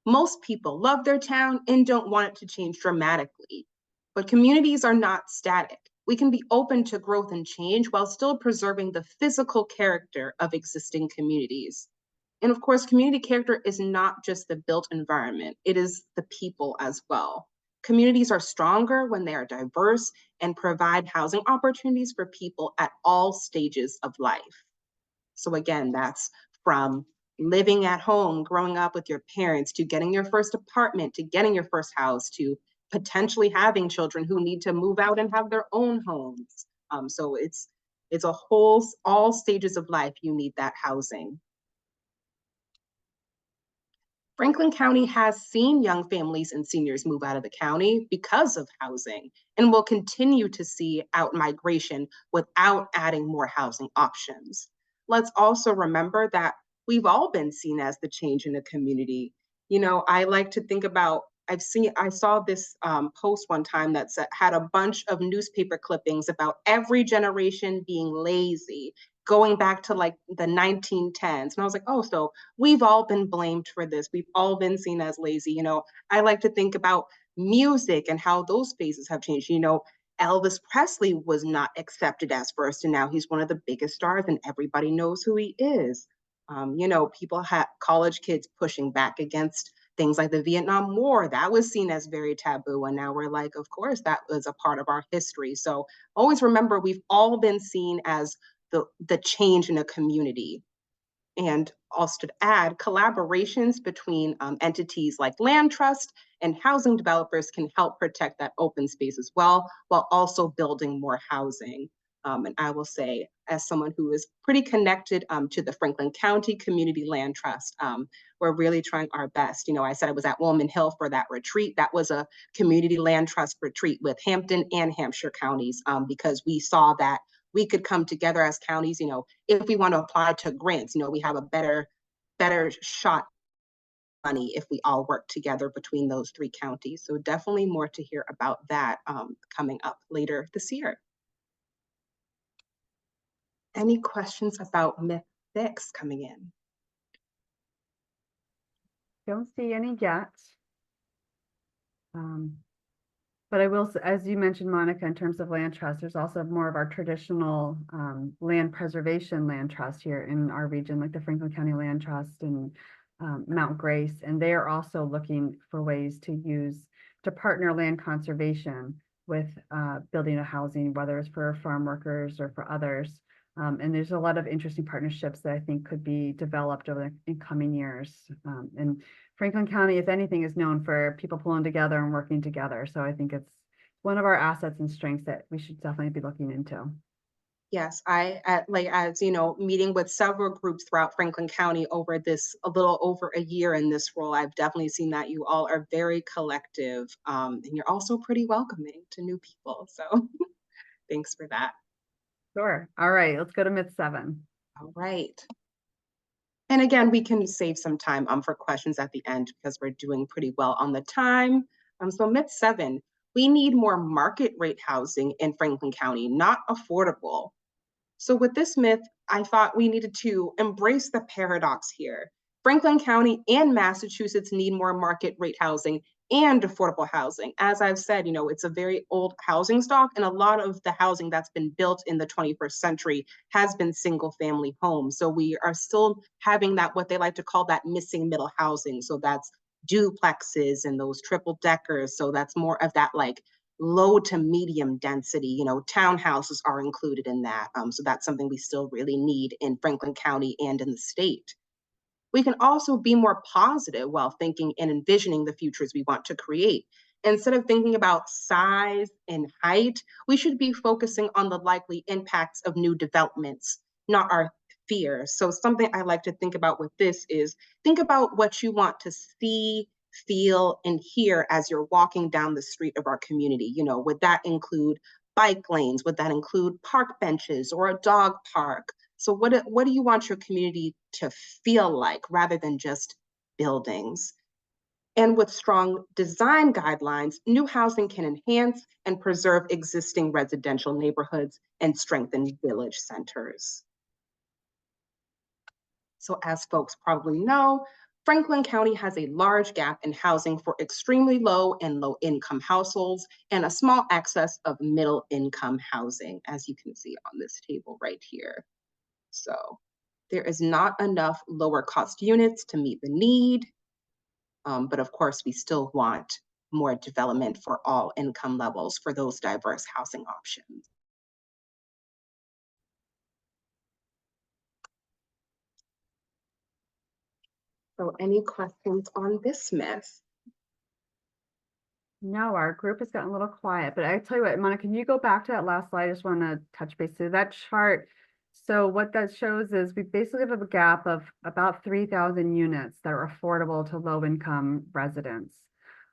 Most people love their town and don't want it to change dramatically, but communities are not static. We can be open to growth and change while still preserving the physical character of existing communities. And of course, community character is not just the built environment, it is the people as well. Communities are stronger when they are diverse and provide housing opportunities for people at all stages of life. So again, that's from living at home, growing up with your parents, to getting your first apartment, to getting your first house, to potentially having children who need to move out and have their own homes. So it's a whole, all stages of life, you need that housing. Franklin County has seen young families and seniors move out of the county because of housing, and will continue to see out migration without adding more housing options. Let's also remember that we've all been seen as the change in the community. I like to think about, I saw this post one time that had a bunch of newspaper clippings about every generation being lazy, going back to like the 1910s. And I was like, oh, so we've all been blamed for this. We've all been seen as lazy. I like to think about music and how those spaces have changed. Elvis Presley was not accepted as first, and now he's one of the biggest stars and everybody knows who he is. People had college kids pushing back against things like the Vietnam War. That was seen as very taboo. And now we're like, of course, that was a part of our history. So always remember, we've all been seen as the change in a community. And also to add, collaborations between entities like land trust and housing developers can help protect that open space as well, while also building more housing. And I will say, as someone who is pretty connected to the Franklin County Community Land Trust, we're really trying our best. I said I was at Woolman Hill for that retreat. That was a community land trust retreat with Hampton and Hampshire counties, because we saw that we could come together as counties. If we want to apply to grants, we have a better shot money if we all work together between those 3 counties. So definitely more to hear about that coming up later this year. Any questions about myth 6 coming in? don't see any yet. But I will, as you mentioned, Monica, in terms of land trust, there's also more of our traditional land preservation land trust here in our region, like the Franklin County Land Trust and Mount Grace. And they are also looking for ways to partner land conservation with building a housing, whether it's for farm workers or for others. And there's a lot of interesting partnerships that I think could be developed over the coming years. And Franklin County, if anything, is known for people pulling together and working together. So I think it's one of our assets and strengths that we should definitely be looking into. Yes, like, as you know, meeting with several groups throughout Franklin County over a little over a year in this role, I've definitely seen that you all are very collective, and you're also pretty welcoming to new people. So thanks for that. Sure. All right, let's go to myth 7. All right. And again, we can save some time for questions at the end because we're doing pretty well on the time. So myth 7, we need more market rate housing in Franklin County, not affordable. So with this myth, I thought we needed to embrace the paradox here. Franklin County and Massachusetts need more market rate housing and affordable housing. As I've said, it's a very old housing stock, and a lot of the housing that's been built in the 21st century has been single family homes. So we are still having that, what they like to call that missing middle housing. So that's duplexes and those triple deckers. So that's more of that like low to medium density, townhouses are included in that. So that's something we still really need in Franklin County and in the state. We can also be more positive while thinking and envisioning the futures we want to create. Instead of thinking about size and height, we should be focusing on the likely impacts of new developments, not our fears. So something I like to think about with this is think about what you want to see, feel, and hear as you're walking down the street of our community. Would that include bike lanes? Would that include park benches or a dog park? So what do you want your community to feel like rather than just buildings? And with strong design guidelines, new housing can enhance and preserve existing residential neighborhoods and strengthen village centers. So as folks probably know, Franklin County has a large gap in housing for extremely low and low income households and a small excess of middle income housing, as you can see on this table right here. So there is not enough lower cost units to meet the need. But of course, we still want more development for all income levels for those diverse housing options. So any questions on this myth? No, our group has gotten a little quiet, but I tell you what, Monica, can you go back to that last slide? I just want to touch base to that chart. So what that shows is we basically have a gap of about 3,000 units that are affordable to low-income residents.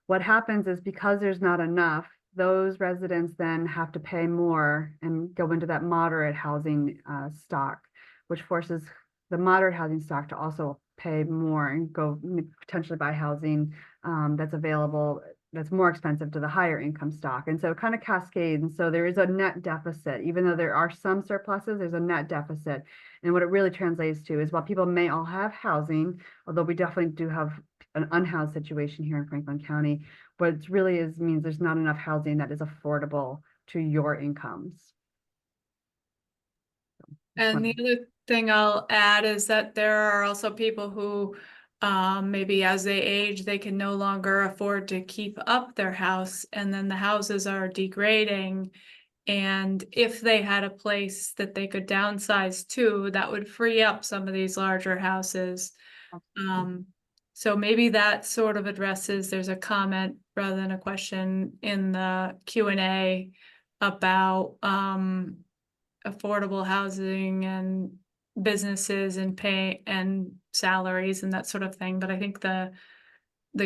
What happens is because there's not enough, those residents then have to pay more and go into that moderate housing stock, which forces the moderate housing stock to also pay more and go potentially buy housing that's available that's more expensive to the higher income stock. And so it kind of cascades. And so there is a net deficit, even though there are some surpluses, there's a net deficit. And what it really translates to is while people may all have housing, although we definitely do have an unhoused situation here in Franklin County, what it really is means there's not enough housing that is affordable to your incomes. And the other thing I'll add is that there are also people who maybe as they age, they can no longer afford to keep up their house, and then the houses are degrading. And if they had a place that they could downsize to, that would free up some of these larger houses. So maybe that sort of addresses, there's a comment rather than a question in the Q&A about affordable housing and businesses and pay and salaries and that sort of thing. But I think the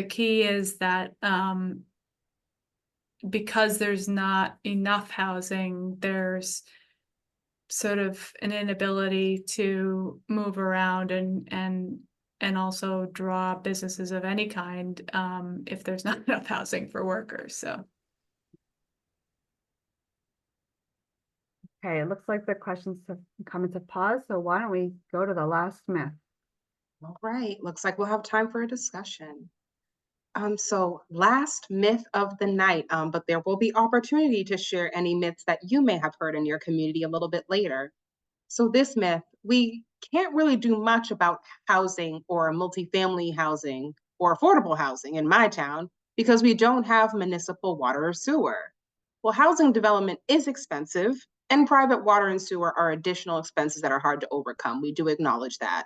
key is that because there's not enough housing, there's sort of an inability to move around and also draw businesses of any kind if there's not enough housing for workers. So. Okay, it looks like the questions and comments have paused, so why don't we go to the last myth? All right, looks like we'll have time for a discussion. So last myth of the night, but there will be opportunity to share any myths that you may have heard in your community a little bit later. So this myth, we can't really do much about housing or multifamily housing or affordable housing in my town because we don't have municipal water or sewer. Well, housing development is expensive and private water and sewer are additional expenses that are hard to overcome. We do acknowledge that.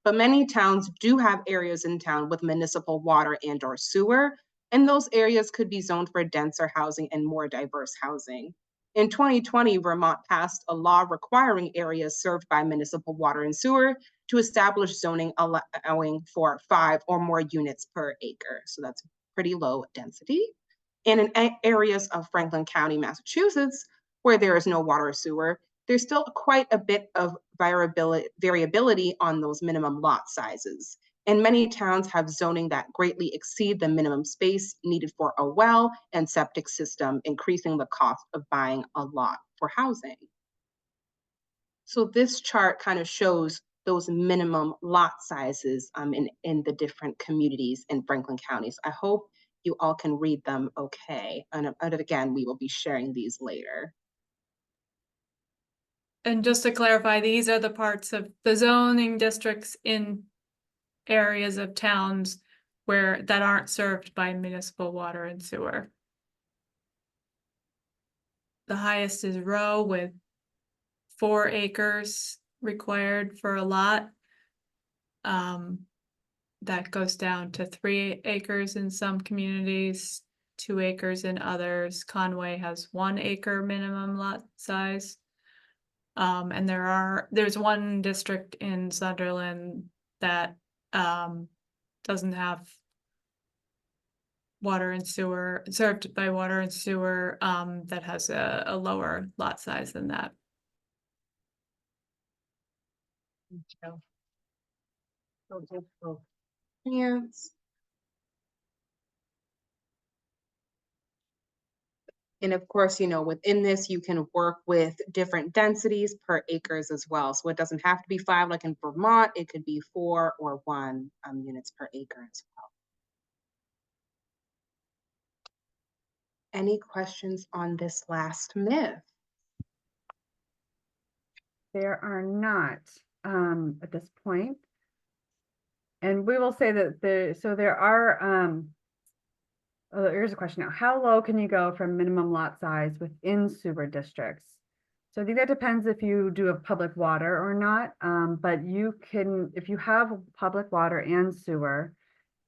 But many towns do have areas in town with municipal water and or sewer, and those areas could be zoned for denser housing and more diverse housing. In 2020, Vermont passed a law requiring areas served by municipal water and sewer to establish zoning allowing for 5 or more units per acre. So that's pretty low density. And in areas of Franklin County, Massachusetts, where there is no water or sewer, there's still quite a bit of variability on those minimum lot sizes. And many towns have zoning that greatly exceed the minimum space needed for a well and septic system, increasing the cost of buying a lot for housing. So this chart kind of shows those minimum lot sizes in the different communities in Franklin County. So I hope you all can read them okay. And again, we will be sharing these later. And just to clarify, these are the parts of the zoning districts in areas of towns where that aren't served by municipal water and sewer. The highest is Row with 4 acres required for a lot. That goes down to 3 acres in some communities, 2 acres in others. Conway has 1 acre minimum lot size. And there's one district in Sunderland that doesn't have water and sewer, served by water and sewer, that has a lower lot size than that. Yes. And of course, within this, you can work with different densities per acres as well. So it doesn't have to be 5 like in Vermont, it could be 4 or 1 units per acre as well. Any questions on this last myth? There are not at this point. And we will say that there are here's a question now. How low can you go from minimum lot size within sewer districts? So I think that depends if you do have public water or not. But you can, if you have public water and sewer,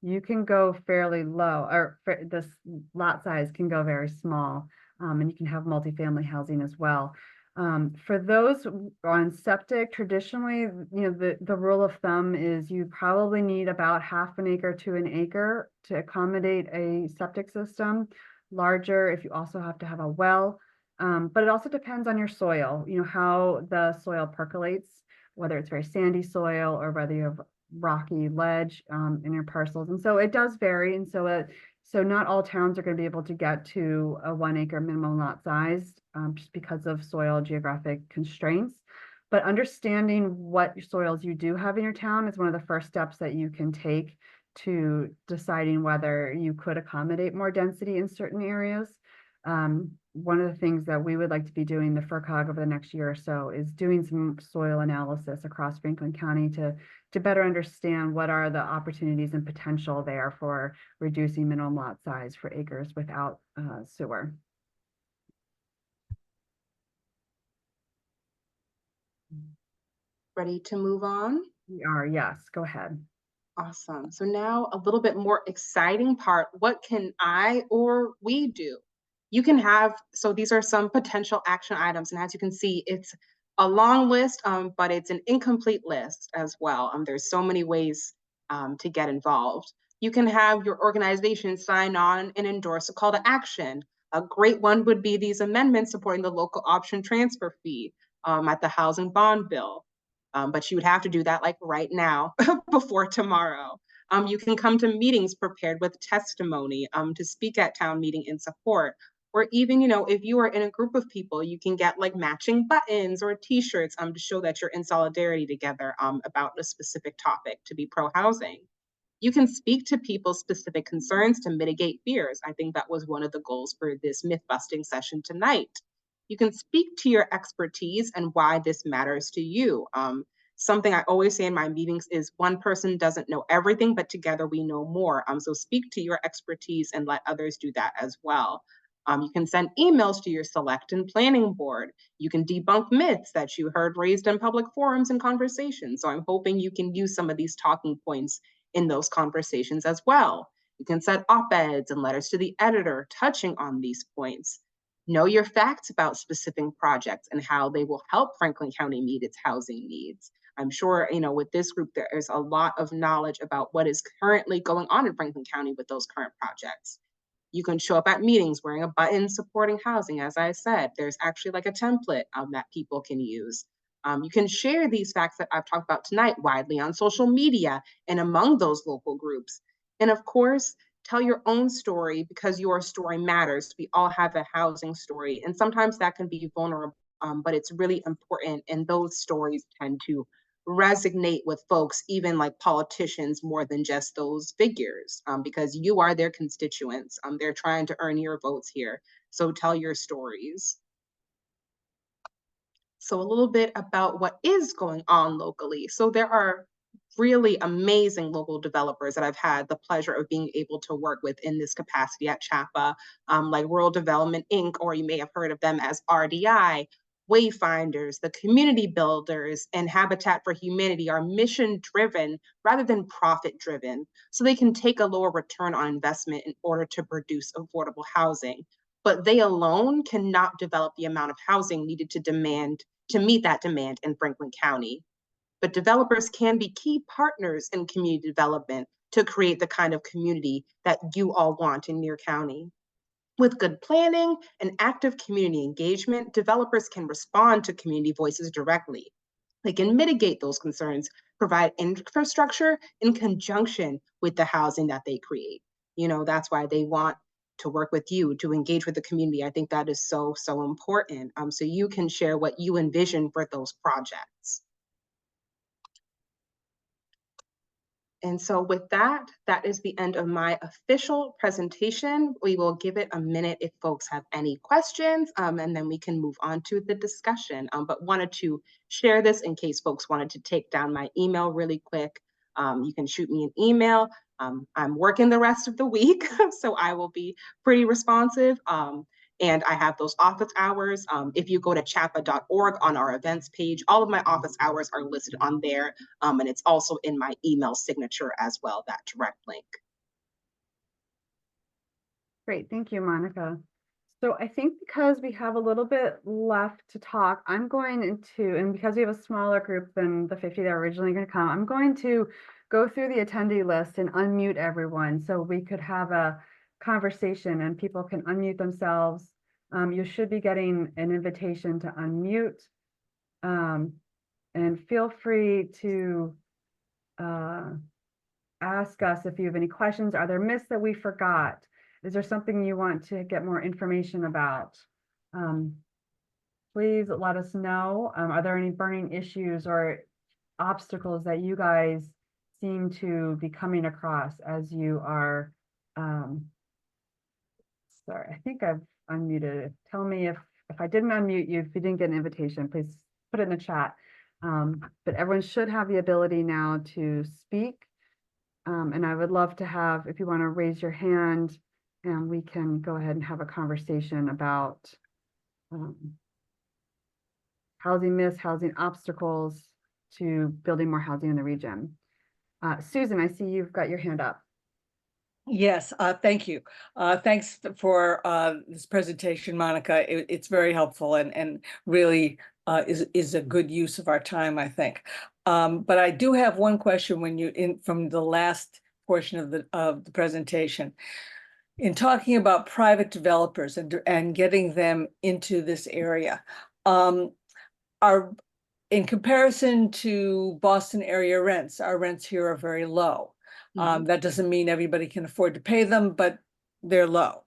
you can go fairly low, or this lot size can go very small, and you can have multifamily housing as well. For those on septic, traditionally, the rule of thumb is you probably need about 1/2 acre to 1 acre to accommodate a septic system. Larger if you also have to have a well. But it also depends on your soil, how the soil percolates, whether it's very sandy soil or whether you have rocky ledge in your parcels. And so it does vary. And so not all towns are going to be able to get to a 1 acre minimum lot size just because of soil geographic constraints. But understanding what soils you do have in your town is one of the first steps that you can take to deciding whether you could accommodate more density in certain areas. One of the things that we would like to be doing, the FRCOG, over the next year or so is doing some soil analysis across Franklin County to better understand what are the opportunities and potential there for reducing minimum lot size for acres without sewer. Ready to move on? We are, yes, go ahead. Awesome. So now a little bit more exciting part. What can I or we do? You can have, so these are some potential action items. And as you can see, it's a long list, but it's an incomplete list as well. There's so many ways to get involved. You can have your organization sign on and endorse a call to action. A great one would be these amendments supporting the local option transfer fee at the housing bond bill. But you would have to do that like right now before tomorrow. You can come to meetings prepared with testimony to speak at town meeting in support. Or even, you know, if you are in a group of people, you can get like matching buttons or t-shirts to show that you're in solidarity together about a specific topic to be pro-housing. You can speak to people's specific concerns to mitigate fears. I think that was one of the goals for this myth busting session tonight. You can speak to your expertise and why this matters to you. Something I always say in my meetings is one person doesn't know everything, but together we know more. So speak to your expertise and let others do that as well. You can send emails to your select and planning board. You can debunk myths that you heard raised in public forums and conversations. So I'm hoping you can use some of these talking points in those conversations as well. You can send op-eds and letters to the editor touching on these points. Know your facts about specific projects and how they will help Franklin County meet its housing needs. I'm sure, you know, with this group, there is a lot of knowledge about what is currently going on in Franklin County with those current projects. You can show up at meetings wearing a button supporting housing. As I said, there's actually like a template that people can use. You can share these facts that I've talked about tonight widely on social media and among those local groups. And of course, tell your own story because your story matters. We all have a housing story, and sometimes that can be vulnerable, but it's really important. And those stories tend to resonate with folks, even like politicians, more than just those figures, because you are their constituents. They're trying to earn your votes here. So tell your stories. So a little bit about what is going on locally. So there are really amazing local developers that I've had the pleasure of being able to work with in this capacity at CHAPA, like Rural Development Inc., or you may have heard of them as RDI, Wayfinders, the community builders, and Habitat for Humanity are mission driven rather than profit driven. So they can take a lower return on investment in order to produce affordable housing. But they alone cannot develop the amount of housing needed to meet that demand in Franklin County. But developers can be key partners in community development to create the kind of community that you all want in your county. With good planning and active community engagement, developers can respond to community voices directly. They can mitigate those concerns, provide infrastructure in conjunction with the housing that they create. You know, that's why they want to work with you, to engage with the community. I think that is so, so important. So you can share what you envision for those projects. And so with that, that is the end of my official presentation. We will give it a minute if folks have any questions, and then we can move on to the discussion. But wanted to share this in case folks wanted to take down my email really quick. You can shoot me an email. I'm working the rest of the week, so I will be pretty responsive. And I have those office hours. If you go to chapa.org on our events page, all of my office hours are listed on there. And it's also in my email signature as well, that direct link. Great, thank you, Monica. So I think because we have a little bit left to talk, I'm going into, and because we have a smaller group than the 50 that are originally going to come, I'm going to go through the attendee list and unmute everyone so we could have a conversation and people can unmute themselves. You should be getting an invitation to unmute. And feel free to ask us if you have any questions. Are there myths that we forgot? Is there something you want to get more information about? Please let us know. Are there any burning issues or obstacles that you guys seem to be coming across as you are, sorry, I think I've unmuted. Tell me if I didn't unmute you, if you didn't get an invitation, please put it in the chat. But everyone should have the ability now to speak. And I would love to have, if you want to raise your hand, and we can go ahead and have a conversation about housing myths, housing obstacles to building more housing in the region. Susan, I see you've got your hand up. Yes, thank you. Thanks for this presentation, Monica. It's very helpful and really is a good use of our time, I think. But I do have one question from the last portion of the presentation. In talking about private developers and getting them into this area, in comparison to Boston area rents, our rents here are very low. That doesn't mean everybody can afford to pay them, but they're low.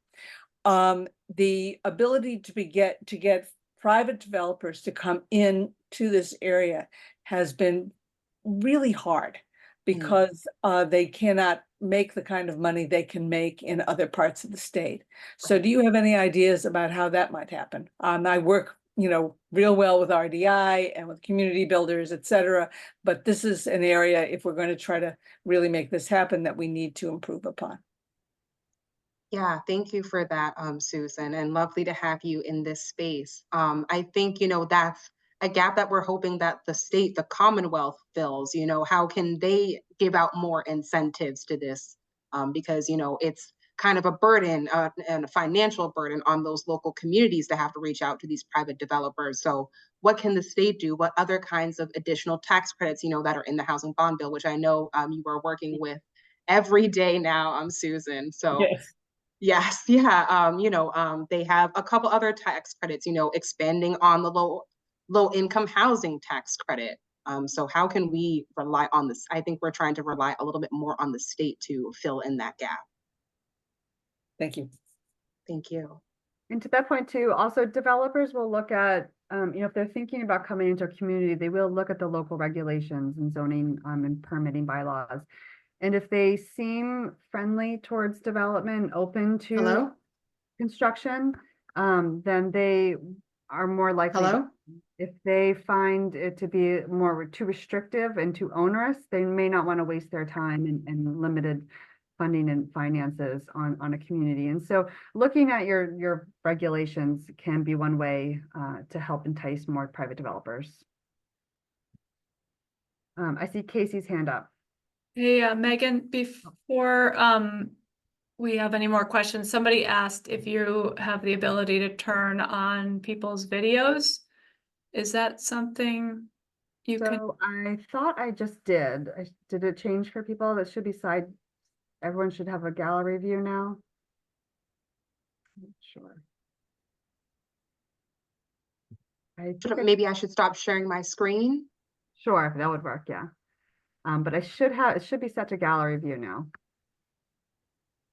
the ability to get private developers to come in to this area has been really hard because they cannot make the kind of money they can make in other parts of the state. So do you have any ideas about how that might happen? I work, real well with RDI and with community builders, et cetera, but this is an area, if we're going to try to really make this happen, that we need to improve upon. Yeah, thank you for that, Susan, and lovely to have you in this space. I think, that's a gap that we're hoping that the state, the Commonwealth fills. How can they give out more incentives to this? Because, it's kind of a burden and a financial burden on those local communities to have to reach out to these private developers. So what can the state do? What other kinds of additional tax credits, that are in the housing bond bill, which I know you are working with every day now, Susan. So Yes. yes, yeah. They have a couple other tax credits, expanding on the low income housing tax credit. So how can we rely on this? I think we're trying to rely a little bit more on the state to fill in that gap. Thank you. Thank you. And to that point too, also developers will look at, if they're thinking about coming into a community, they will look at the local regulations and zoning and permitting bylaws. And if they seem friendly towards development, open to Hello? construction, then they are more likely. Hello? If they find it to be too restrictive and too onerous, they may not want to waste their time and limited funding and finances on a community. And so looking at your regulations can be one way to help entice more private developers. I see Casey's hand up. Hey, Megan, before we have any more questions, somebody asked if you have the ability to turn on people's videos. Is that something you can? So I thought I just did. Did it change for people? That should be everyone should have a gallery view now. Not sure. Maybe I should stop sharing my screen. Sure, that would work, yeah. But it should be set to gallery view now.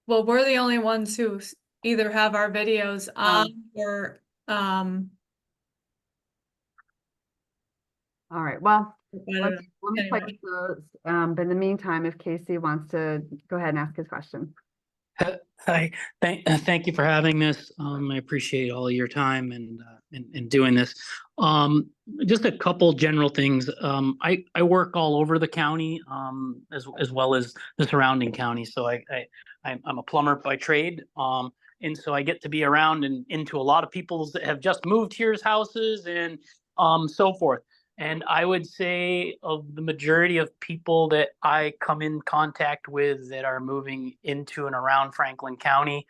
Well, we're the only ones who either have our videos on or all right, well, let me play with those. But in the meantime, if Casey wants to go ahead and ask his question. Hi, thank you for having this. I appreciate all your time and doing this. Just a couple general things. I work all over the county, as well as the surrounding county. So I'm a plumber by trade. And so I get to be around and into a lot of people's that have just moved here's houses and so forth. And I would say of the majority of people that I come in contact with that are moving into and around Franklin County,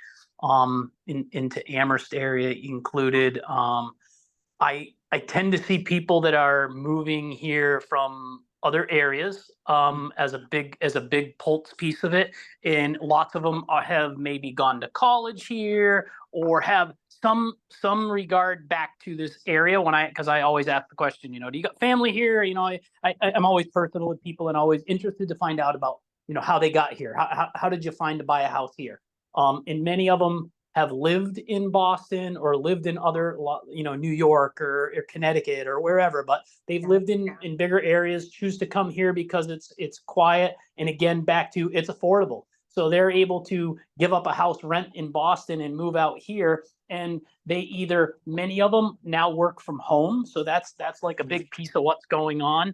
into Amherst area included, I tend to see people that are moving here from other areas as a big pulse piece of it, and lots of them have maybe gone to college here or have some regard back to this area. Because I always ask the question, do you got family here? I'm always personal with people and always interested to find out about how they got here. How did you find to buy a house here? And many of them have lived in Boston or lived in other, New York or Connecticut or wherever, but they've lived in bigger areas, choose to come here because it's quiet. And again, back to it's affordable. So they're able to give up a house rent in Boston and move out here. And many of them now work from home. So that's like a big piece of what's going on.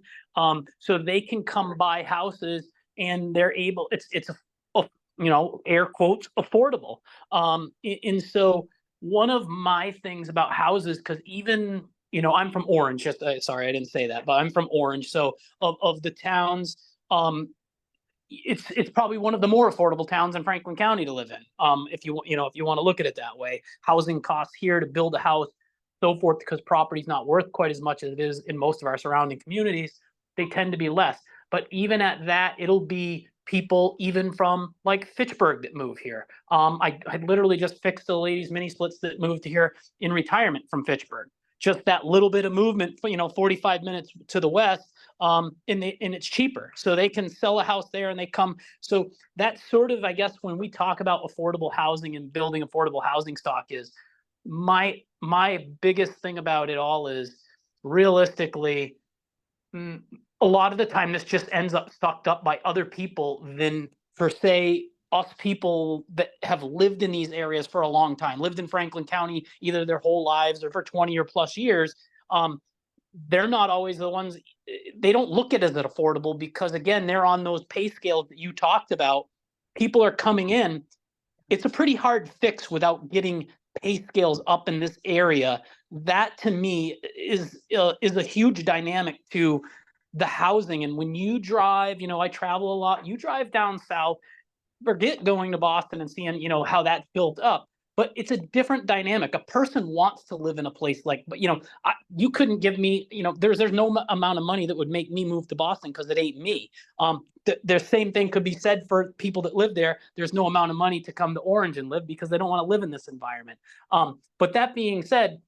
So they can come buy houses and they're able, it's air quotes, affordable. And so one of my things about houses, because even, I'm from Orange, sorry, I didn't say that, but I'm from Orange. So of the towns, it's probably one of the more affordable towns in Franklin County to live in. If you want to look at it that way, housing costs here to build a house, so forth, because property's not worth quite as much as it is in most of our surrounding communities, they tend to be less. But even at that, it'll be people even from like Fitchburg that move here. I literally just fixed the ladies mini splits that moved here in retirement from Fitchburg. Just that little bit of movement, 45 minutes to the west, and it's cheaper. So they can sell a house there and they come. So that's sort of, I guess, when we talk about affordable housing and building affordable housing stock is my biggest thing about it all is realistically, a lot of the time this just ends up sucked up by other people than for say us people that have lived in these areas for a long time, lived in Franklin County either their whole lives or for 20 or plus years. They're not always the ones, they don't look at it as affordable because again, they're on those pay scales that you talked about. People are coming in. It's a pretty hard fix without getting pay scales up in this area. That to me is a huge dynamic to the housing. And when you drive, I travel a lot, you drive down south, forget going to Boston and seeing, how that's built up. But it's a different dynamic. A person wants to live in a place like, but you couldn't give me, there's no amount of money that would make me move to Boston because it ain't me. The same thing could be said for people that live there. There's no amount of money to come to Orange and live because they don't want to live in this environment. But that being said,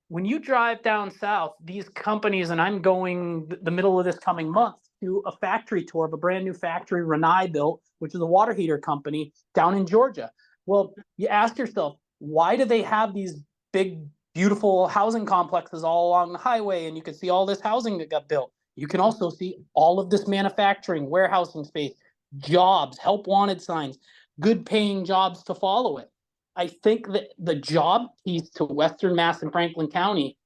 when you drive down south, these companies, and I'm going the middle of this coming month to a factory tour of a brand new factory Renai built, which is a water heater company down in Georgia. Well, you ask yourself, why do they have these big, beautiful housing complexes all along the highway? And you can see all this housing that got built. You can also see all of this manufacturing, warehousing space, jobs, help wanted signs, good paying jobs to follow it. I think that the job piece to Western Mass and Franklin County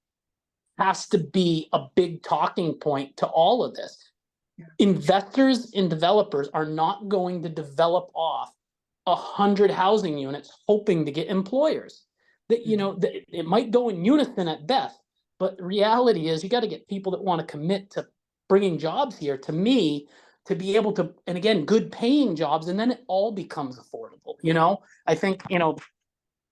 has to be a big talking point to all of this. Yeah. Investors and developers are not going to develop off 100 housing units hoping to get employers. That it might go in unison at best, but the reality is you got to get people that want to commit to bringing jobs here. To me, to be able to, and again, good paying jobs, and then it all becomes affordable. I think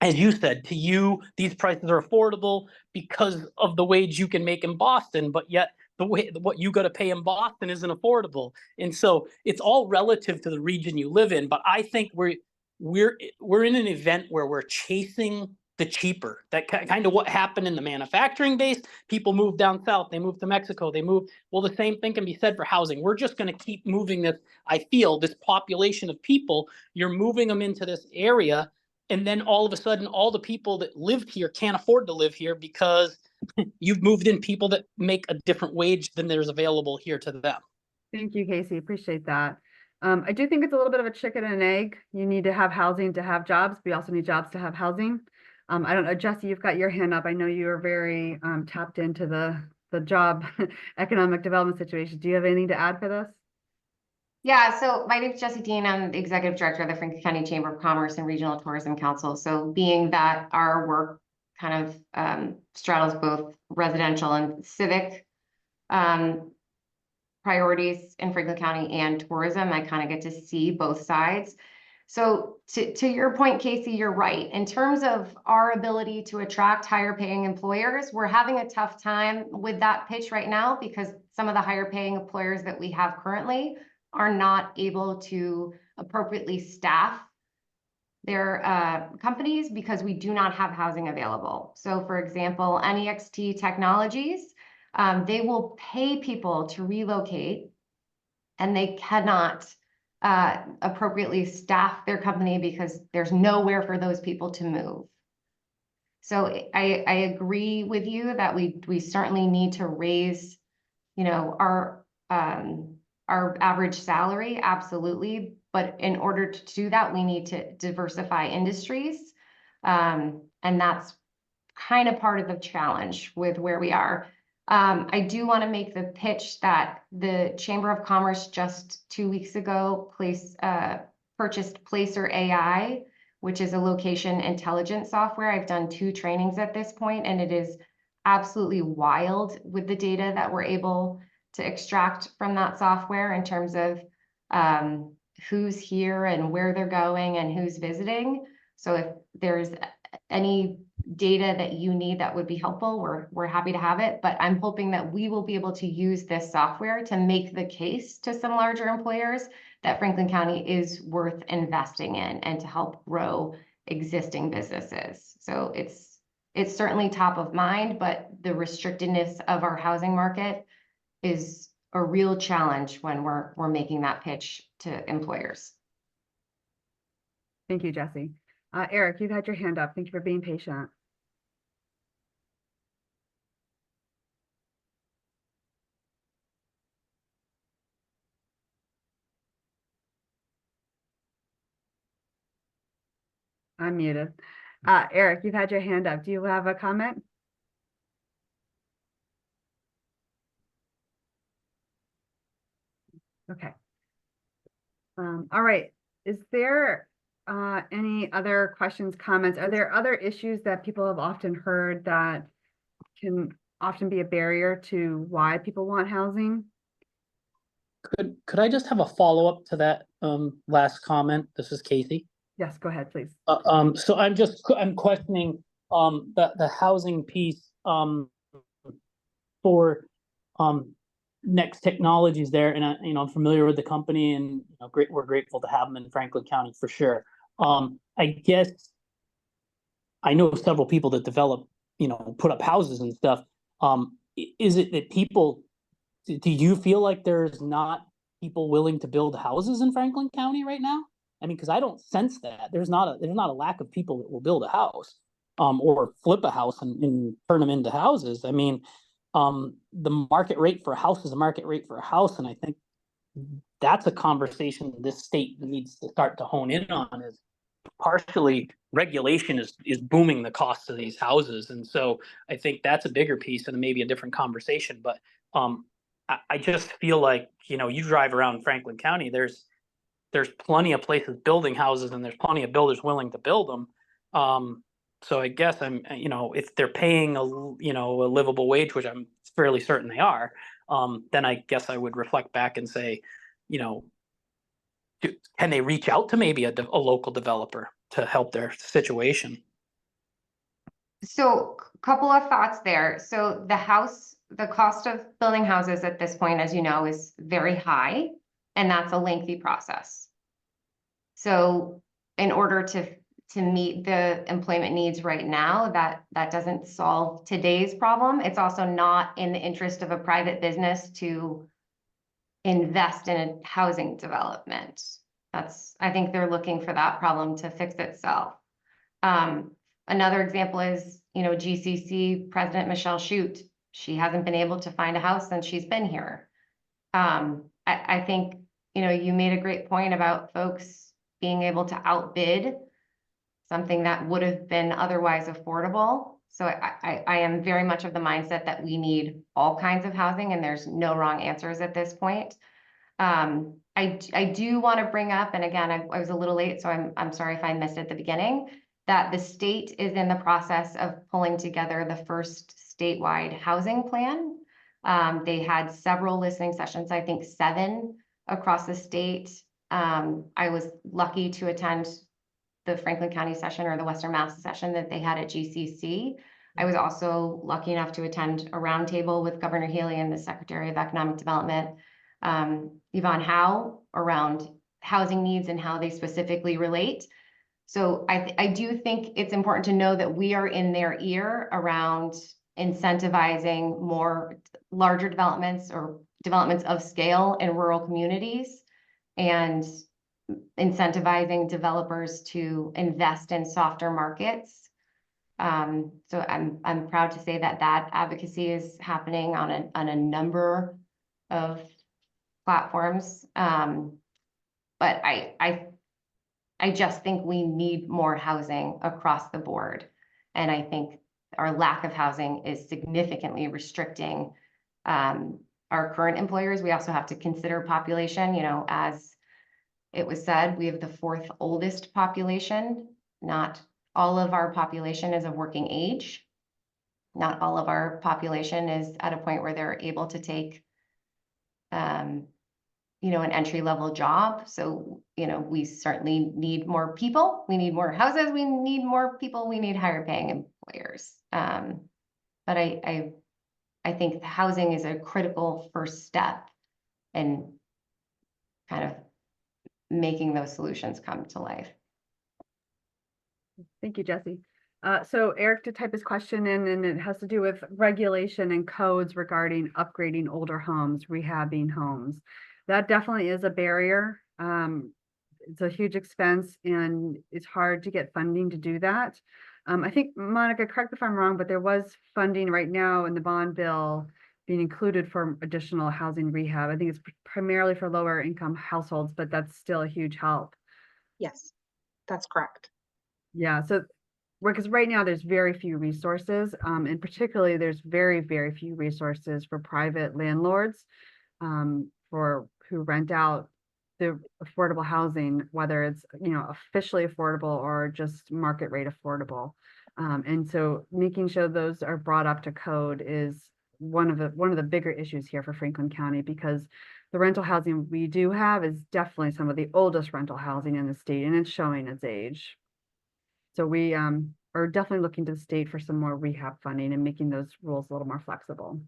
as you said, to you, these prices are affordable because of the wage you can make in Boston, but yet what you got to pay in Boston isn't affordable. And so it's all relative to the region you live in. But I think we're in an event where we're chasing the cheaper. That kind of what happened in the manufacturing base. People move down south, they move to Mexico, well, the same thing can be said for housing. We're just going to keep moving this, I feel, this population of people, you're moving them into this area. And then all of a sudden, all the people that lived here can't afford to live here because you've moved in people that make a different wage than there's available here to them. Thank you, Casey. Appreciate that. I do think it's a little bit of a chicken and egg. You need to have housing to have jobs. We also need jobs to have housing. I don't know, Jesse, you've got your hand up. I know you are very tapped into the job economic development situation. Do you have anything to add for this? Yeah, so my name is Jessie Dean. I'm the Executive Director of the Franklin County Chamber of Commerce and Regional Tourism Council. So being that our work kind of straddles both residential and civic priorities in Franklin County and tourism, I kind of get to see both sides. So to your point, Casey, you're right. In terms of our ability to attract higher paying employers, we're having a tough time with that pitch right now because some of the higher paying employers that we have currently are not able to appropriately staff their companies because we do not have housing available. So for example, NEXT Technologies, they will pay people to relocate and they cannot appropriately staff their company because there's nowhere for those people to move. So I agree with you that we certainly need to raise, our average salary, absolutely. But in order to do that, we need to diversify industries. And that's kind of part of the challenge with where we are. I do want to make the pitch that the Chamber of Commerce just 2 weeks ago purchased Placer AI, which is a location intelligence software. I've done 2 trainings at this point, and it is absolutely wild with the data that we're able to extract from that software in terms of who's here and where they're going and who's visiting. So if there's any data that you need that would be helpful, we're happy to have it. But I'm hoping that we will be able to use this software to make the case to some larger employers that Franklin County is worth investing in and to help grow existing businesses. So it's certainly top of mind, but the restrictedness of our housing market is a real challenge when we're making that pitch to employers. Thank you, Jesse. Eric, you've had your hand up. Thank you for being patient. I'm muted. Eric, you've had your hand up. Do you have a comment? Okay. All right. Is there any other questions, comments? Are there other issues that people have often heard that can often be a barrier to why people want housing? Could I just have a follow-up to that last comment? This is Casey. Yes, go ahead, please. So I'm questioning the housing piece for Next Technologies there, and I'm familiar with the company, and we're grateful to have them in Franklin County for sure. I guess I know several people that develop, put up houses and stuff. Is it that people? Do you feel like there's not people willing to build houses in Franklin County right now? I mean, because I don't sense that there's not a lack of people that will build a house, or flip a house and turn them into houses. I mean, the market rate for a house is a market rate for a house, and I think that's a conversation this state needs to start to hone in on. Is partially regulation is booming the cost of these houses, and so I think that's a bigger piece and maybe a different conversation. But I just feel like you drive around Franklin County, there's plenty of places building houses, and there's plenty of builders willing to build them. So I guess if they're paying a livable wage, which I'm fairly certain they are, then I guess I would reflect back and say, can they reach out to maybe a local developer to help their situation? So couple of thoughts there. So the cost of building houses at this point, as you know, is very high, and that's a lengthy process. So in order to meet the employment needs right now, that doesn't solve today's problem. It's also not in the interest of a private business to invest in a housing development. I think they're looking for that problem to fix itself. Another example is, GCC President Michelle Shute. She hasn't been able to find a house since she's been here. I think, you made a great point about folks being able to outbid something that would have been otherwise affordable. So I am very much of the mindset that we need all kinds of housing, and there's no wrong answers at this point. I do want to bring up, and again, I was a little late, so I'm sorry if I missed at the beginning, that the state is in the process of pulling together the first statewide housing plan. They had several listening sessions, I think 7 across the state. I was lucky to attend the Franklin County session or the Western Mass session that they had at GCC. I was also lucky enough to attend a roundtable with Governor Healy and the Secretary of Economic Development, Yvonne Howe, around housing needs and how they specifically relate. So I do think it's important to know that we are in their ear around incentivizing more larger developments or developments of scale in rural communities, and incentivizing developers to invest in softer markets. So I'm proud to say that advocacy is happening on a number of platforms. But I just think we need more housing across the board. And I think our lack of housing is significantly restricting our current employers. We also have to consider population. As it was said, we have the 4th oldest population. Not all of our population is of working age. Not all of our population is at a point where they're able to take an entry-level job. So, we certainly need more people. We need more houses. We need more people. We need higher paying employers. But I think housing is a critical first step in kind of making those solutions come to life. Thank you, Jesse. So Eric did type his question in, and it has to do with regulation and codes regarding upgrading older homes, rehabbing homes. That definitely is a barrier. It's a huge expense, and it's hard to get funding to do that. I think, Monica, correct me if I'm wrong, but there was funding right now in the bond bill being included for additional housing rehab. I think it's primarily for lower income households, but that's still a huge help. Yes, that's correct. Yeah, so because right now there's very few resources, and particularly there's very, very few resources for private landlords for who rent out the affordable housing, whether it's, you know, officially affordable or just market rate affordable. And so making sure those are brought up to code is one of the bigger issues here for Franklin County, because the rental housing we do have is definitely some of the oldest rental housing in the state, and it's showing its age. So we are definitely looking to the state for some more rehab funding and making those rules a little more flexible.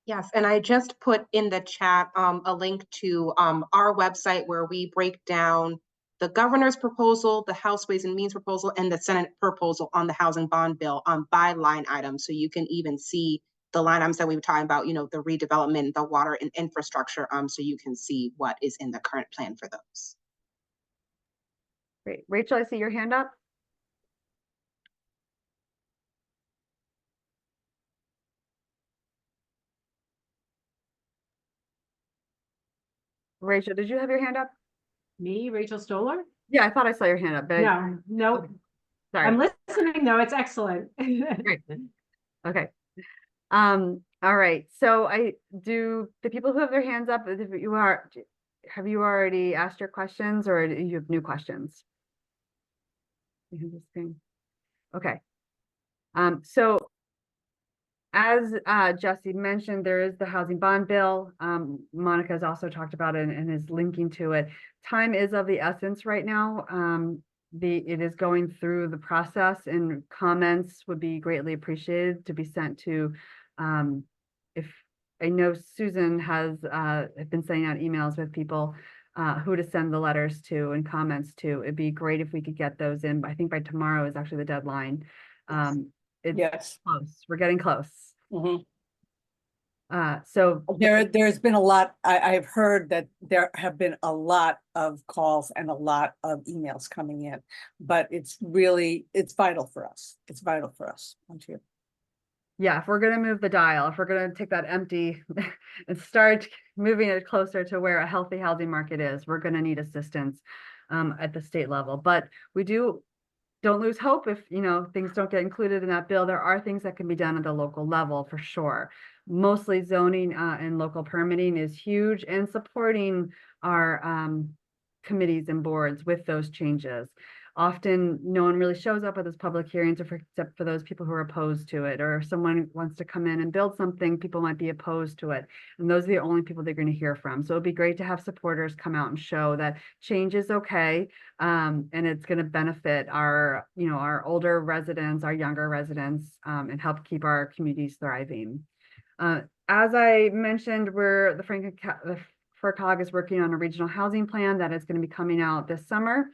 Yes, and I just put in the chat a link to our website where we break down the governor's proposal, the House Ways and Means proposal, and the Senate proposal on the housing bond bill by line item. So you can even see the line items that we were talking about, you know, the redevelopment, the water and infrastructure, so you can see what is in the current plan for those. Great. Rachel, I see your hand up. Rachel, did you have your hand up? Me, Rachel Stoller? Yeah, I thought I saw your hand up, but No, okay. Sorry. I'm listening though. It's excellent. Great. Okay. All right. So the people who have their hands up, have you already asked your questions, or do you have new questions? Okay. So as Jesse mentioned, there is the housing bond bill. Monica has also talked about it and is linking to it. Time is of the essence right now. It is going through the process, and comments would be greatly appreciated to be sent to, if I know Susan has been sending out emails with people who to send the letters to and comments to. It'd be great if we could get those in. I think by tomorrow is actually the deadline. It's Yes. close. We're getting close. Mhm. So There's been a lot, I've heard that there have been a lot of calls and a lot of emails coming in, but it's vital for us. It's vital for us. Don't you? yeah, if we're gonna move the dial, if we're gonna take that empty and start moving it closer to where a healthy housing market is, we're gonna need assistance at the state level. But we don't lose hope if, you know, things don't get included in that bill. There are things that can be done at the local level for sure. Mostly zoning and local permitting is huge, and supporting our committees and boards with those changes. Often no one really shows up at those public hearings except for those people who are opposed to it, or if someone wants to come in and build something, people might be opposed to it. And those are the only people they're going to hear from. So it'd be great to have supporters come out and show that change is okay. And it's going to benefit our, you know, our older residents, our younger residents, and help keep our communities thriving. As I mentioned, the FRCOG is working on a regional housing plan that is going to be coming out this summer.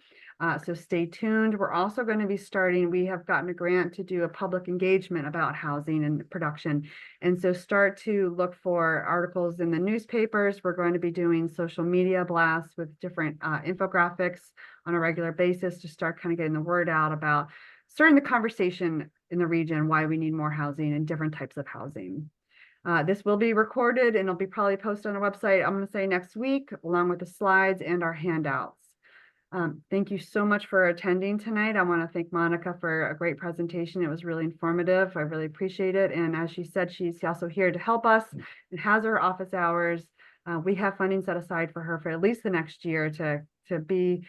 So stay tuned. We're also going to be we have gotten a grant to do a public engagement about housing and production. And so start to look for articles in the newspapers. We're going to be doing social media blasts with different infographics on a regular basis to start kind of getting the word out about starting the conversation in the region, why we need more housing and different types of housing. This will be recorded and it'll be probably posted on our website, I'm going to say next week, along with the slides and our handouts. Thank you so much for attending tonight. I want to thank Monica for a great presentation. It was really informative. I really appreciate it. And as she said, she's also here to help us and has her office hours. We have funding set aside for her for at least the next year to be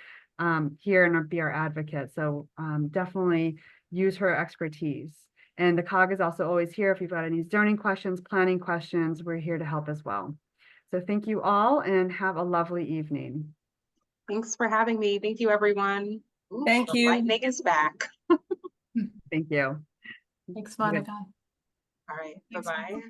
here and be our advocate. So definitely use her expertise. And the COG is also always here. If you've got any zoning questions, planning questions, we're here to help as well. So thank you all and have a lovely evening. Thanks for having me. Thank you, everyone. Ooh, Thank the you. lightning is back. Thank you. Thanks, Monica. All right, Thanks, bye-bye.